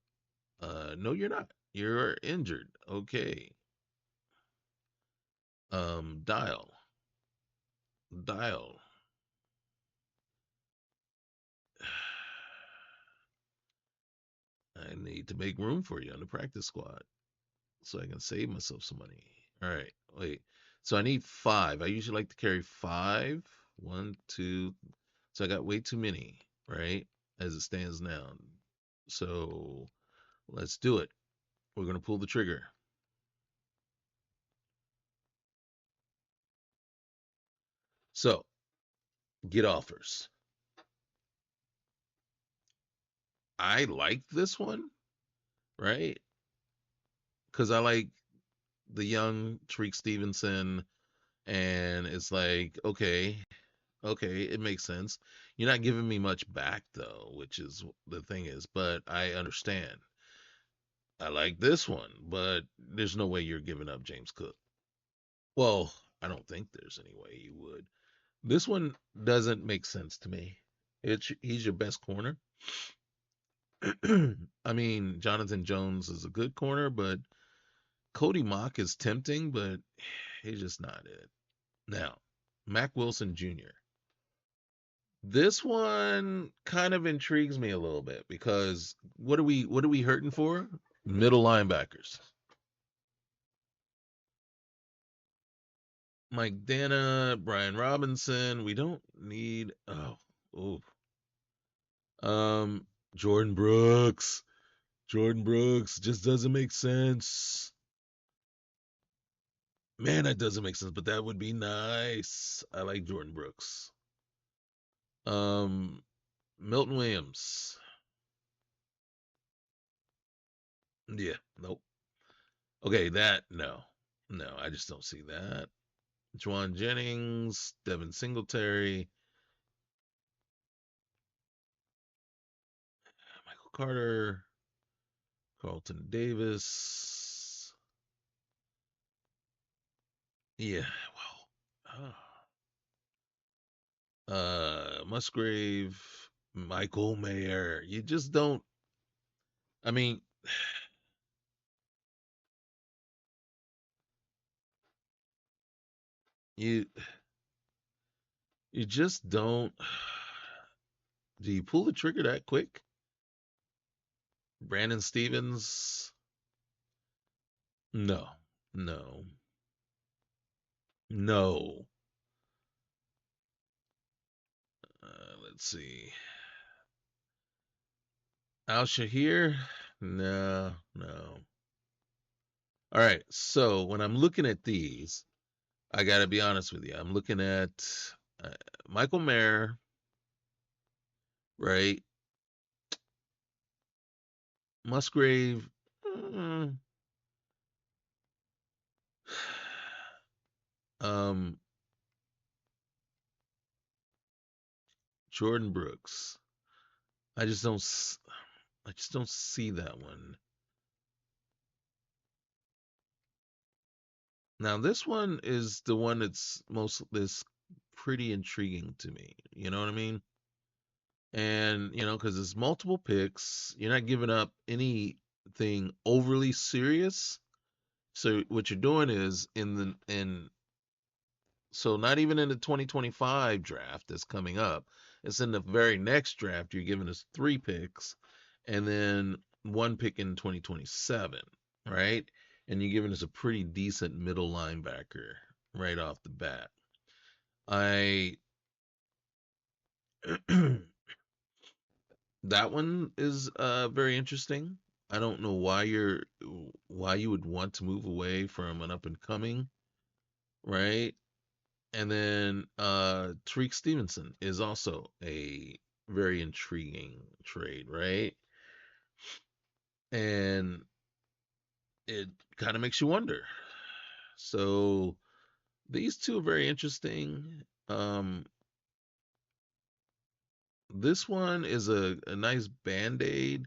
A: No, you're not. You're injured. Okay. Dial. Dial. I need to make room for you on the practice squad so I can save myself some money. All right, wait. So I need five. I usually like to carry five. One, two. So I got way too many, right? As it stands now. So let's do it. We're going to pull the trigger. So get offers. I like this one, right? Because I like the young Tariq Stevenson, and it's like, okay, it makes sense. You're not giving me much back though, which is the thing is, but I understand. I like this one, but there's no way you're giving up James Cook. Well, I don't think there's any way you would. This one doesn't make sense to me. He's your best corner. I mean, Jonathan Jones is a good corner, but Cody Mock is tempting, but he's just not it. Now, Mac Wilson Jr. This one kind of intrigues me a little bit because what are we hurting for? Middle linebackers. Mike Dana, Brian Robinson. We don't need oh Jordan Brooks. Jordan Brooks just doesn't make sense. Man, that doesn't make sense, but that would be nice. I like Jordan Brooks. Um Milton Williams. Yeah, nope. Okay, that no. No, I just don't see that. Juwan Jennings, Devin Singletary, Michael Carter, Carlton Davis. Yeah, well, Musgrave, Michael Mayer. You just don't. I mean, you you just don't. Do you pull the trigger that quick? Brandon Stevens? No, no, no. Let's see. Al Shahir? No, no. All right. So when I'm looking at these, I got to be honest with you. I'm looking at uh, Michael Mayer, right? Musgrave, mm, um, Jordan Brooks. I just don't. I just don't see that one. Now this one is the one that's pretty intriguing to me. You know what I mean? And because it's multiple picks, you're not giving up anything overly serious. So what you're doing is so not even in the 2025 draft that's coming up, it's in the very next draft. You're giving us three picks, and then one pick in 2027, right? And you're giving us a pretty decent middle linebacker right off the bat. I That one is very interesting. I don't know why you would want to move away from an up and coming, right? And then Tariq Stevenson is also a very intriguing trade, right? And it kind of makes you wonder. So these two are very interesting. This one is a nice band-aid,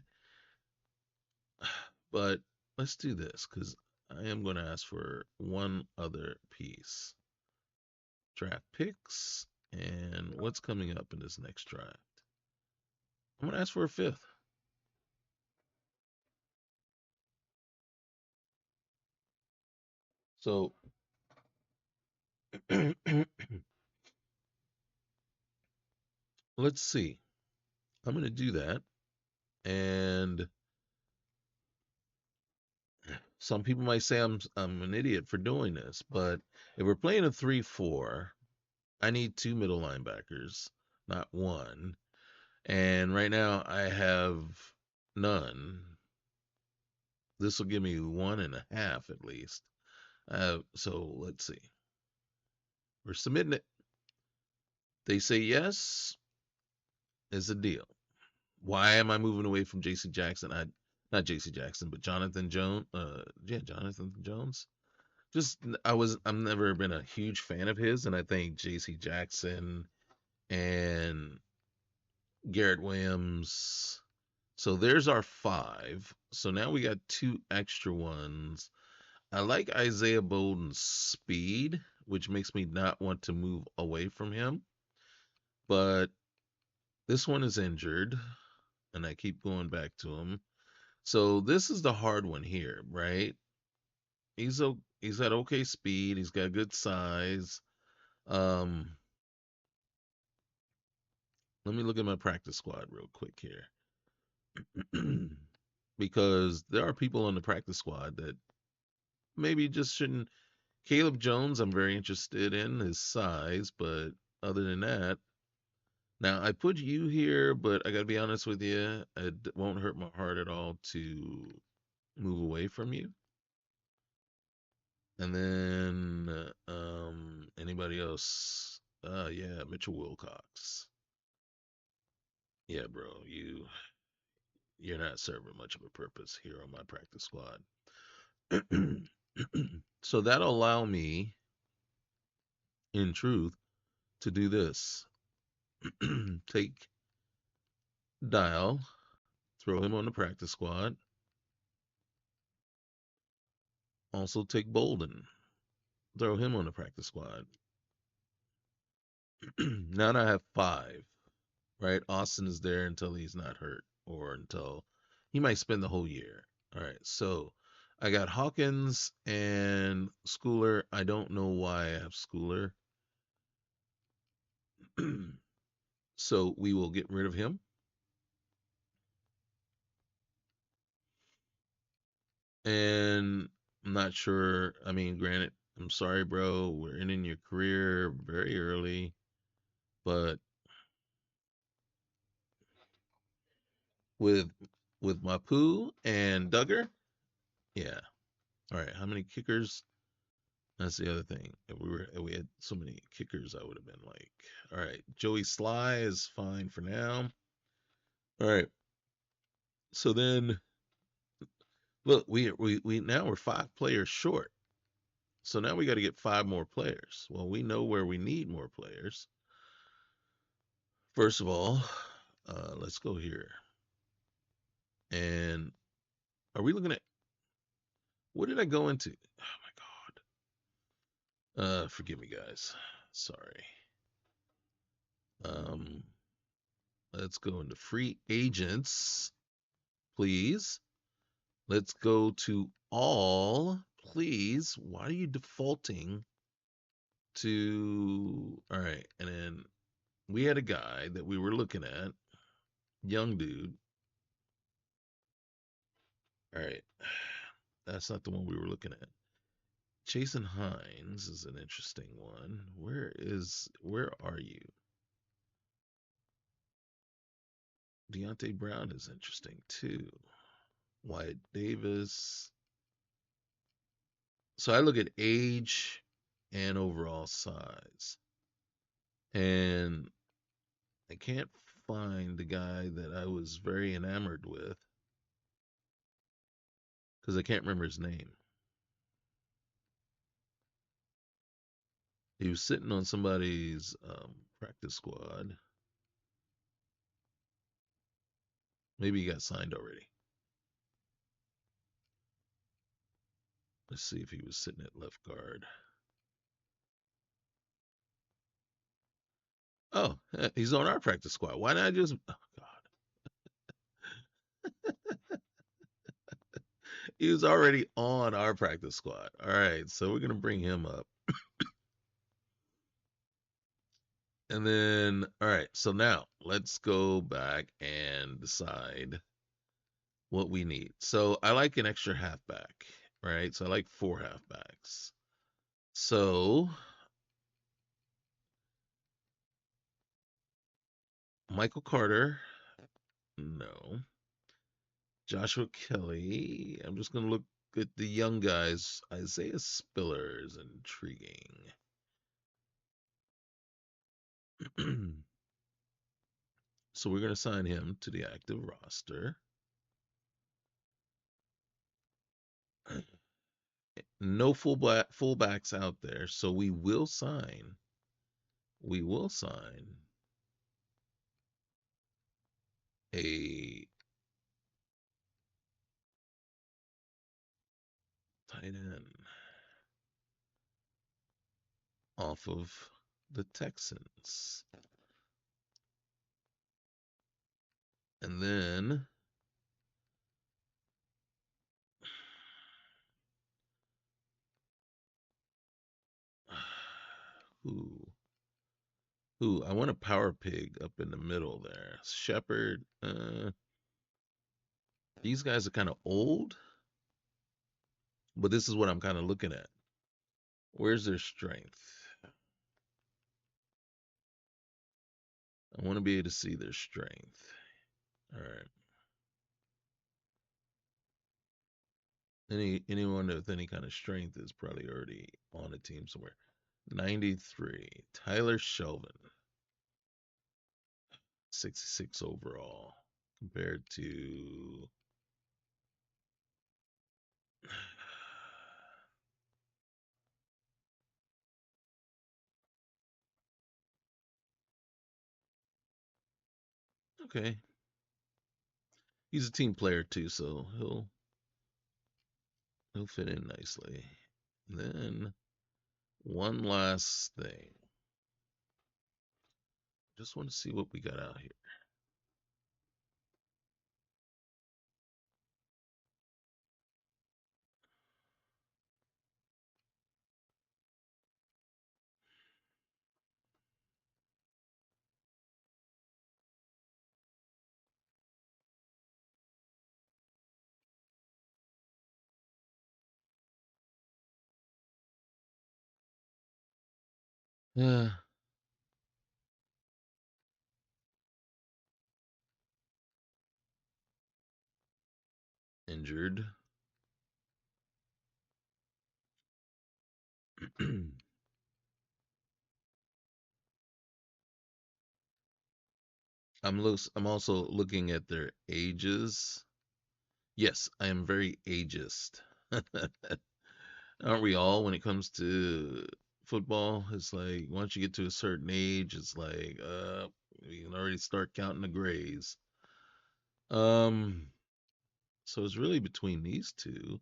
A: but let's do this because I am going to ask for one other piece. Draft picks. And what's coming up in this next draft? I'm going to ask for a fifth. So let's see. I'm going to do that. And some people might say I'm an idiot for doing this, but if we're playing a 3-4, I need two middle linebackers, not one. And right now I have none. This will give me 1.5 at least. So let's see. We're submitting it. They say yes, is a deal. Why am I moving away from J.C. Jackson? Not J.C. Jackson, but Jonathan Jones. Yeah, Jonathan Jones. I'm never been a huge fan of his, and I think J.C. Jackson and Garrett Williams. So there's our five. So now we got two extra ones. I like Isaiah Bolden's speed, which makes me not want to move away from him. But this one is injured, and I keep going back to him. So this is the hard one here, right? He's got okay speed. He's got good size. Um, Let me look at my practice squad real quick here. Because there are people on the practice squad that maybe just shouldn't. Caleb Jones, I'm very interested in his size, but other than that, now I put you here, but I gotta be honest with you, it won't hurt my heart at all to move away from you. And then anybody else? Yeah, Mitchell Wilcox. Yeah, bro, you're not serving much of a purpose here on my practice squad. So that'll allow me, in truth, to do this. Take Dial, throw him on the practice squad. Also take Bolden, throw him on the practice squad. Now I have five, right? Austin is there until he's not hurt or until he might spend the whole year. All right, so I got Hawkins and Schooler. I don't know why I have Schooler. So we will get rid of him. And I'm not sure. I mean, granted, I'm sorry, bro. We're ending your career very early, but with Mapu and Duggar, yeah. All right. How many kickers? That's the other thing. If we had so many kickers, I would have been like, all right. Joey Sly is fine for now. All right. So then, look, we now we're 5 players short. So now we got to get 5 more players. Well, we know where we need more players. First of all, let's go here. And are we looking at what did I go into? Oh my God. Forgive me, guys. Sorry. Um, let's go into free agents, please. Let's go to all, please. Why are you defaulting to? All right, and then we had a guy that we were looking at, young dude. All right, that's not the one we were looking at. Jason Hines is an interesting one. Where are you? Deontay Brown is interesting too. Wyatt Davis. So I look at age and overall size. And I can't find the guy that I was very enamored with because I can't remember his name. He was sitting on somebody's practice squad. Maybe he got signed already. Let's see if he was sitting at left guard. Oh, he's on our practice squad. Why not just? Oh God, he was already on our practice squad. All right, so we're gonna bring him up, and then all right. So now let's go back and decide what we need. So I like an extra halfback, right? So I like 4 halfbacks. So Michael Carter, no. Joshua Kelly. I'm just gonna look at the young guys. Isaiah Spiller is intriguing. So we're gonna sign him to the active roster. No fullbacks out there, so we will sign. We will sign a tight end off of the Texans. And then who who I want a power pig up in the middle there. Shepard. These guys are kind of old, but this is what I'm kind of looking at. Where's their strength? I want to be able to see their strength. All right. Anyone with any kind of strength is probably already on a team somewhere. 93. Tyler Shelvin. 66 overall compared to okay. He's a team player too, so he'll fit in nicely. And then one last thing. Just want to see what we got out here. Yeah, injured. I'm also looking at their ages. Yes, I am very ageist. Aren't we all when it comes to football? It's like once you get to a certain age, it's like you can already start counting the grays. Um, so it's really between these two.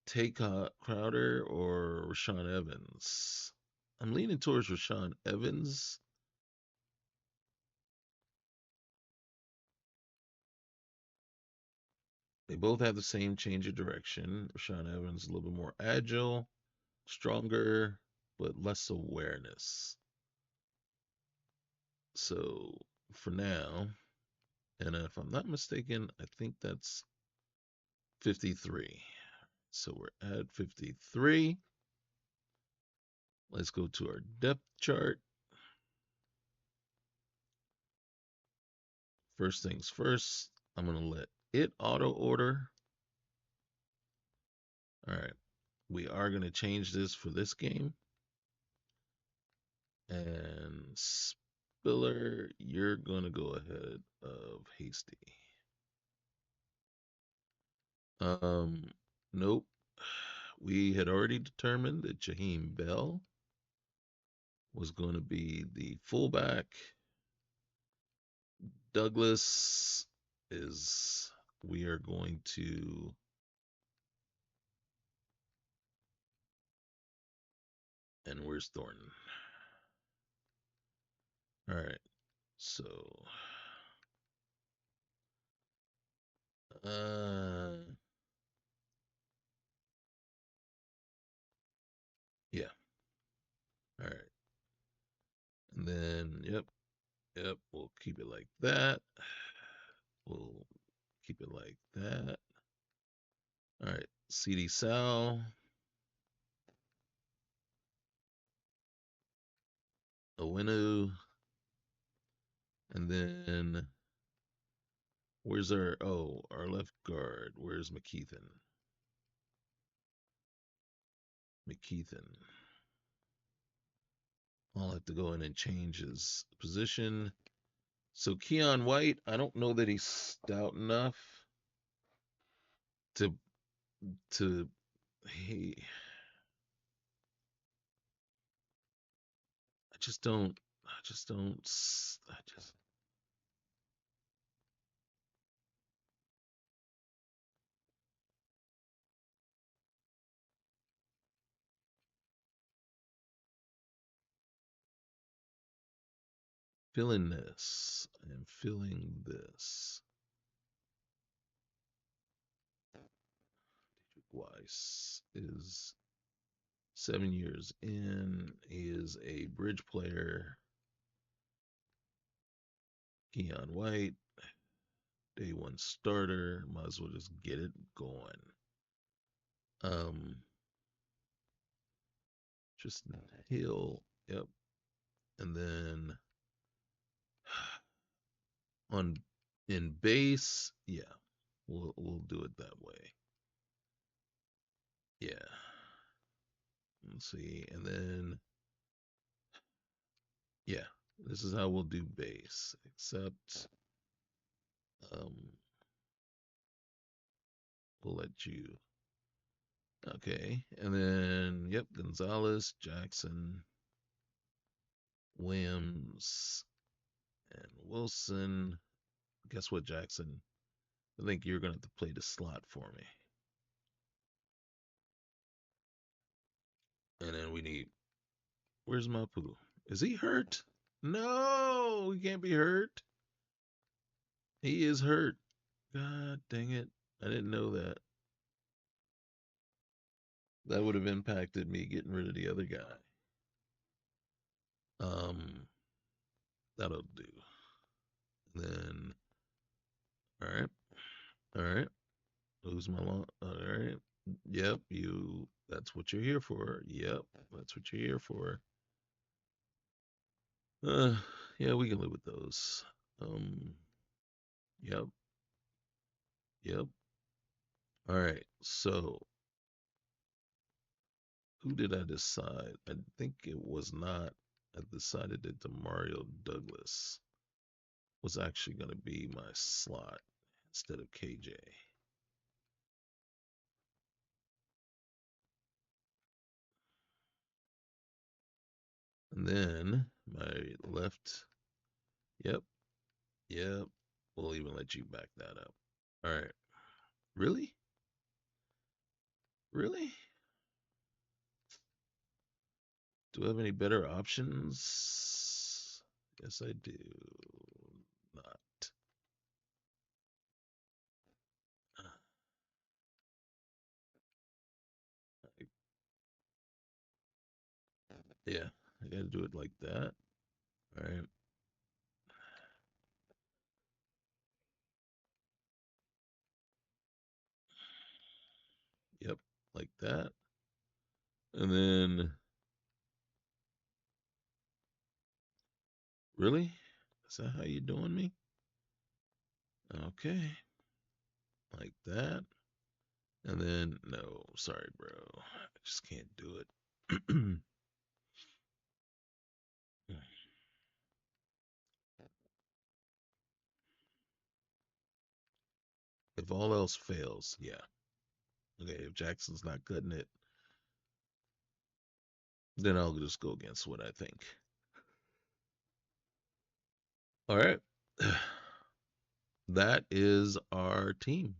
A: Tay Crowder or Rashawn Evans. I'm leaning towards Rashawn Evans. They both have the same change of direction. Rashawn Evans a little bit more agile, stronger, but less awareness. So for now, and if I'm not mistaken, I think that's 53. So we're at 53. Let's go to our depth chart. First things first, I'm going to let it auto order. All right. We are going to change this for this game. And Spiller, you're going to go ahead of Hasty. Um, nope. We had already determined that Jaheim Bell was going to be the fullback. Douglas is, we are going to And where's Thornton? All right. So, yeah. All right. And then, yep. We'll keep it like that. We'll keep it like that. All right. CD Sal. Owenu. And then where's our left guard? Where's McKeithen? McKeithen. I'll have to go in and change his position. So Keon White, I don't know that he's stout enough to to he I just feeling this. I am feeling this. Weiss is 7 years in. He is a bridge player. Keon White, day one starter. Might as well just get it going. Um, Tristan Hill, yep. And then on in base, yeah, we'll do it that way. Yeah. Let's see, and then yeah, this is how we'll do base. Except um, we'll let you. Okay, and then yep, Gonzalez, Jackson, Williams, and Wilson. Guess what, Jackson? I think you're gonna have to play the slot for me. And then we need. Where's Mapu? Is he hurt? No, he can't be hurt. He is hurt. God dang it. I didn't know that. That would have impacted me getting rid of the other guy. Um, that'll do. Then, all right, all right. Lose my long. All right. Yep, you. That's what you're here for. Yep, that's what you're here for. Uh, yeah, we can live with those. Um, yep, yep. All right. So, who did I decide? I think it was not. I decided that Demario Douglas was actually going to be my slot instead of KJ. And then my left, yep, yep. We'll even let you back that up. All right. Really? Really? Do I have any better options? Yes, I do. Not. Yeah, I gotta do it like that. All right. Yep, like that. And then, really? Is that how you doing me? Okay, like that. And then, no, sorry, bro. I just can't do it. If all else fails, yeah. Okay, if Jackson's not cutting it, then I'll just go against what I think. All right. That is our team.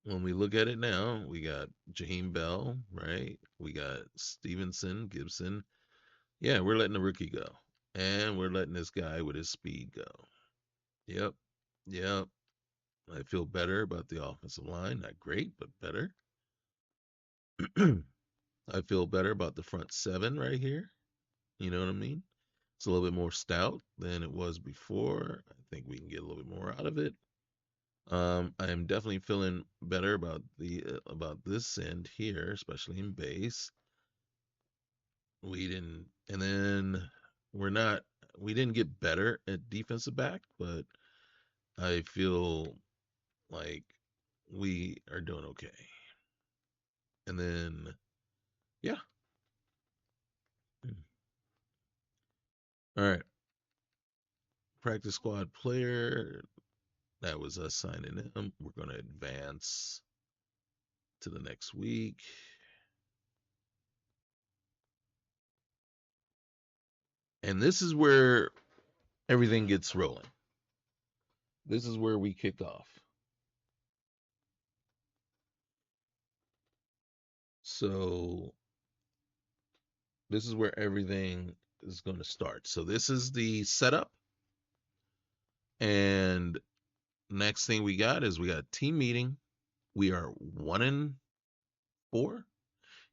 A: when we look at it now, we got Jaheim Bell, right? We got Stevenson, Gibson. Yeah, we're letting the rookie go. And we're letting this guy with his speed go. Yep. Yep. I feel better about the offensive line. Not great, but better. I feel better about the front seven right here. You know what I mean? It's a little bit more stout than it was before. I think we can get a little bit more out of it. I am definitely feeling better about this end here, especially in base. We didn't, and then we're not. We didn't get better at defensive back, but I feel like we are doing okay. And then, yeah. All right. Practice squad player. That was us signing him. We're going to advance to the next week. And this is where everything gets rolling. This is where we kick off. So, this is where everything is going to start. So, this is the setup. And next thing we got is we got a team meeting. We are 1-4.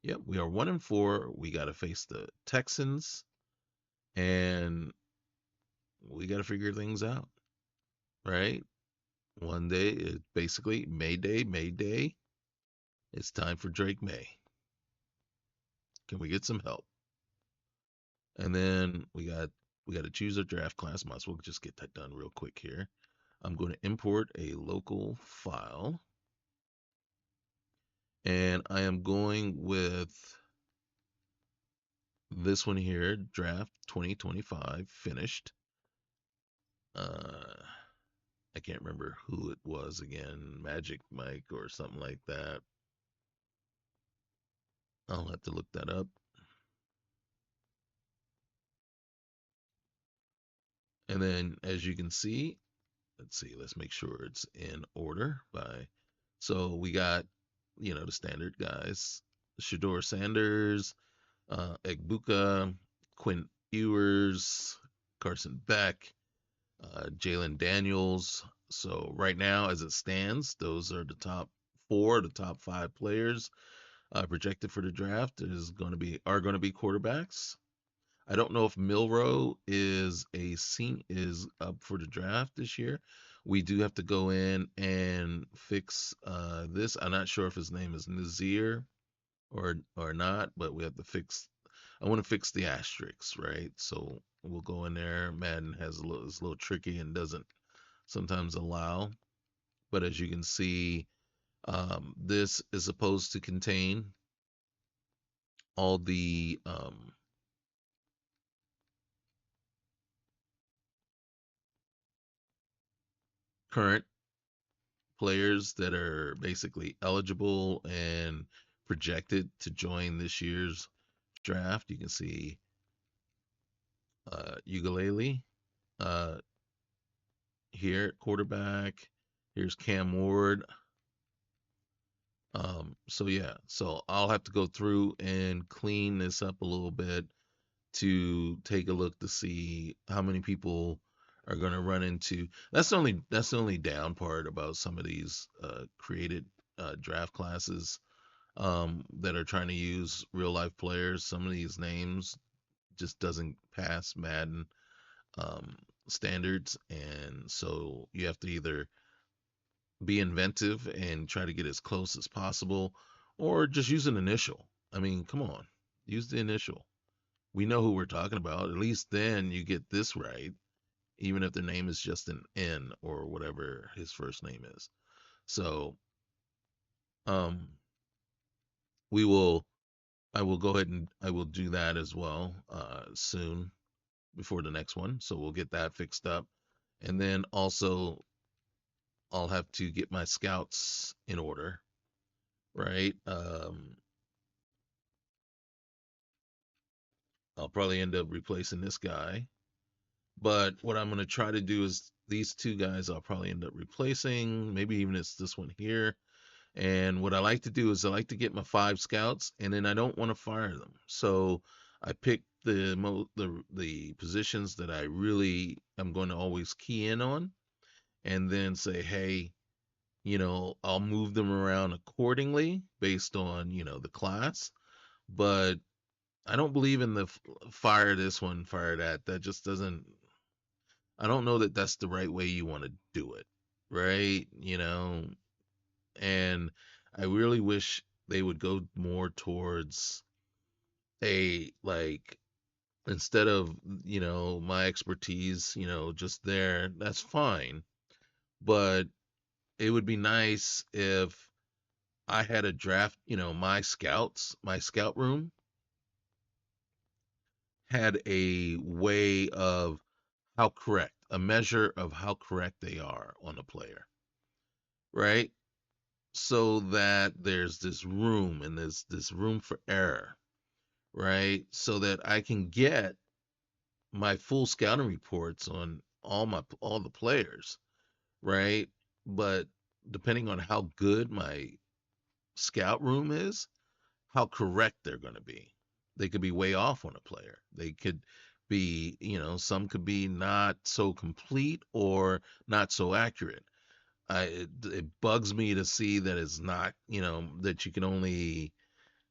A: Yep, we are 1-4. We got to face the Texans, and we got to figure things out, right? One day is basically May-Day, May-Day. It's time for Drake May. Can we get some help? And then we got to choose a draft class. Might as well just get that done real quick here. I'm going to import a local file, and I am going with this one here, draft 2025 finished. I can't remember who it was again, Magic Mike or something like that. I'll have to look that up. And then as you can see, let's see, let's make sure it's in order by. So we got, the standard guys: Shador Sanders, Egbuka, Quinn Ewers, Carson Beck, Jalen Daniels. So right now, as it stands, those are the top four, the top five players projected for the draft are going to be quarterbacks. I don't know if Milrow is up for the draft this year. We do have to go in and fix this. I'm not sure if his name is Nazir or not, but we have to fix. I want to fix the asterisks, right? So we'll go in there. Madden it's a little tricky and doesn't sometimes allow. But as you can see, this is supposed to contain all the current players that are basically eligible and projected to join this year's draft. You can see Ukulele uh, here at quarterback. Here's Cam Ward. So yeah, so I'll have to go through and clean this up a little bit to take a look to see how many people are going to run into. That's the only down part about some of these created draft classes that are trying to use real life players. Some of these names just doesn't pass Madden um, standards, and so you have to either be inventive and try to get as close as possible, or just use an initial. I mean, come on, use the initial. We know who we're talking about. At least then you get this right, even if the name is just an N or whatever his first name is. So, um, we will. I will go ahead and I will do that as well soon before the next one. So we'll get that fixed up, and then also I'll have to get my scouts in order, right? I'll probably end up replacing this guy. But what I'm going to try to do is these two guys I'll probably end up replacing. Maybe even it's this one here. And what I like to do is I like to get my 5 scouts, and then I don't want to fire them. So I pick the positions that I really am going to always key in on, and then say, hey, I'll move them around accordingly based on the class. But I don't believe in the fire this one, fire that. That just doesn't. I don't know that that's the right way you want to do it, right? And I really wish they would go more towards a like instead of my expertise, just there. That's fine, but it would be nice if I had a draft. My scout room had a way of a measure of how correct they are on a player, right? So that there's this room and there's this room for error, right? So that I can get my full scouting reports on all the players, right? But depending on how good my scout room is, how correct they're going to be. They could be way off on a player. They could be, some could be not so complete or not so accurate. It bugs me to see that it's not, that you can only,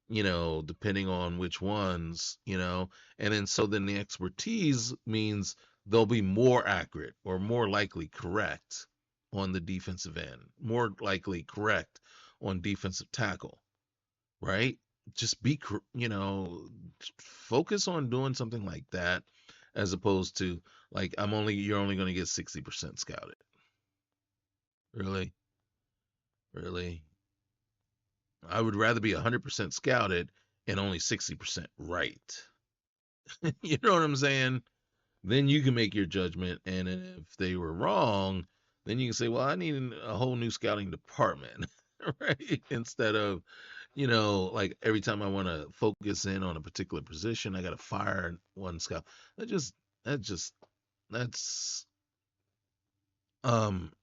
A: depending on which ones, and then so then the expertise means they'll be more accurate or more likely correct on the defensive end, more likely correct on defensive tackle, right? Just focus on doing something like that as opposed to like you're only going to get 60% scouted. Really? Really? I would rather be 100% scouted and only 60% right. You know what I'm saying? Then you can make your judgment, and if they were wrong, then you can say, "Well, I need a whole new scouting department," right? Instead of, like every time I want to focus in on a particular position, I got to fire one scout. That just, that just, that's,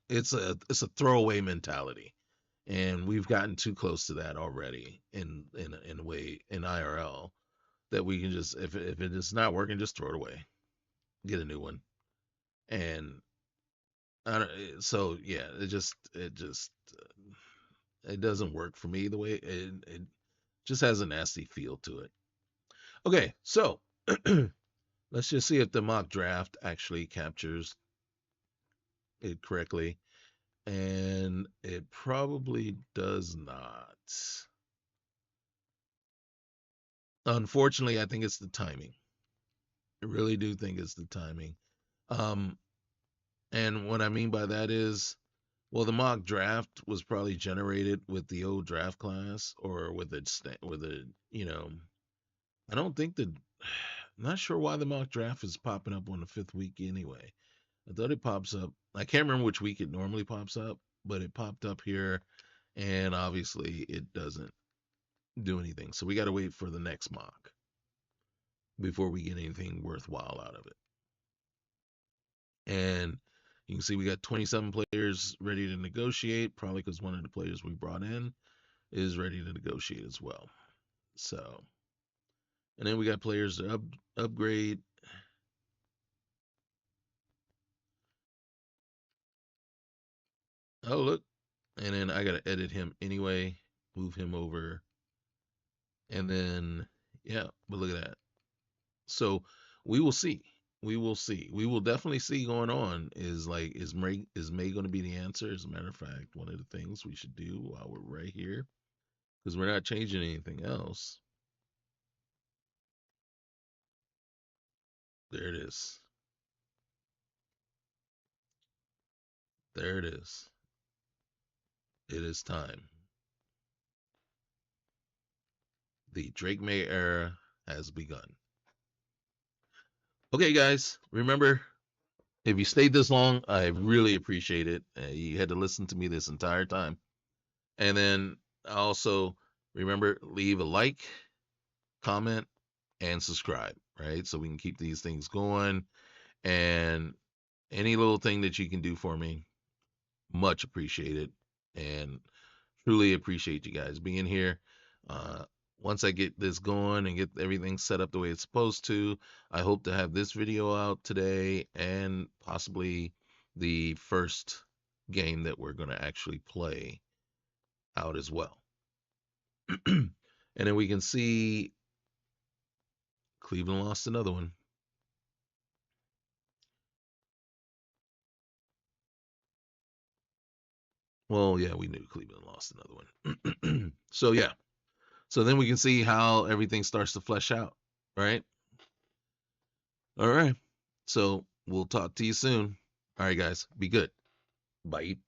A: it's a throwaway mentality, and we've gotten too close to that already in a way in IRL that we can just if it is not working, just throw it away, get a new one, and I don't, so yeah, it doesn't work for me the way it just has a nasty feel to it. Okay, so let's just see if the mock draft actually captures it correctly, and it probably does not. Unfortunately, I think it's the timing. I really do think it's the timing. Um, and what I mean by that is, well, the mock draft was probably generated with the old draft class or with a. I don't think that. I'm not sure why the mock draft is popping up on the fifth week anyway. I thought it pops up. I can't remember which week it normally pops up, but it popped up here, and obviously it doesn't do anything. So we got to wait for the next mock before we get anything worthwhile out of it. And you can see we got 27 players ready to negotiate, probably because one of the players we brought in is ready to negotiate as well. So, and then we got players to upgrade. Oh, look. And then I got to edit him anyway, move him over. And then, yeah, but look at that. So we will see. We will see. We will definitely see going on is May going to be the answer? As a matter of fact, one of the things we should do while we're right here, because we're not changing anything else. There it is. There it is. It is time. The Drake May era has begun. Okay, guys, remember, if you stayed this long, I really appreciate it. You had to listen to me this entire time. And then also remember, leave a like, comment, and subscribe, right? So we can keep these things going. And any little thing that you can do for me, much appreciated. And Truly appreciate you guys being here. Uh, Once I get this going and get everything set up the way it's supposed to, I hope to have this video out today and possibly the first game that we're going to actually play out as well. And then we can see Cleveland lost another one. Well, yeah, we knew Cleveland lost another one. So, yeah. So then we can see how everything starts to flesh out, right? All right. So we'll talk to you soon. All right, guys. Be good. Bye.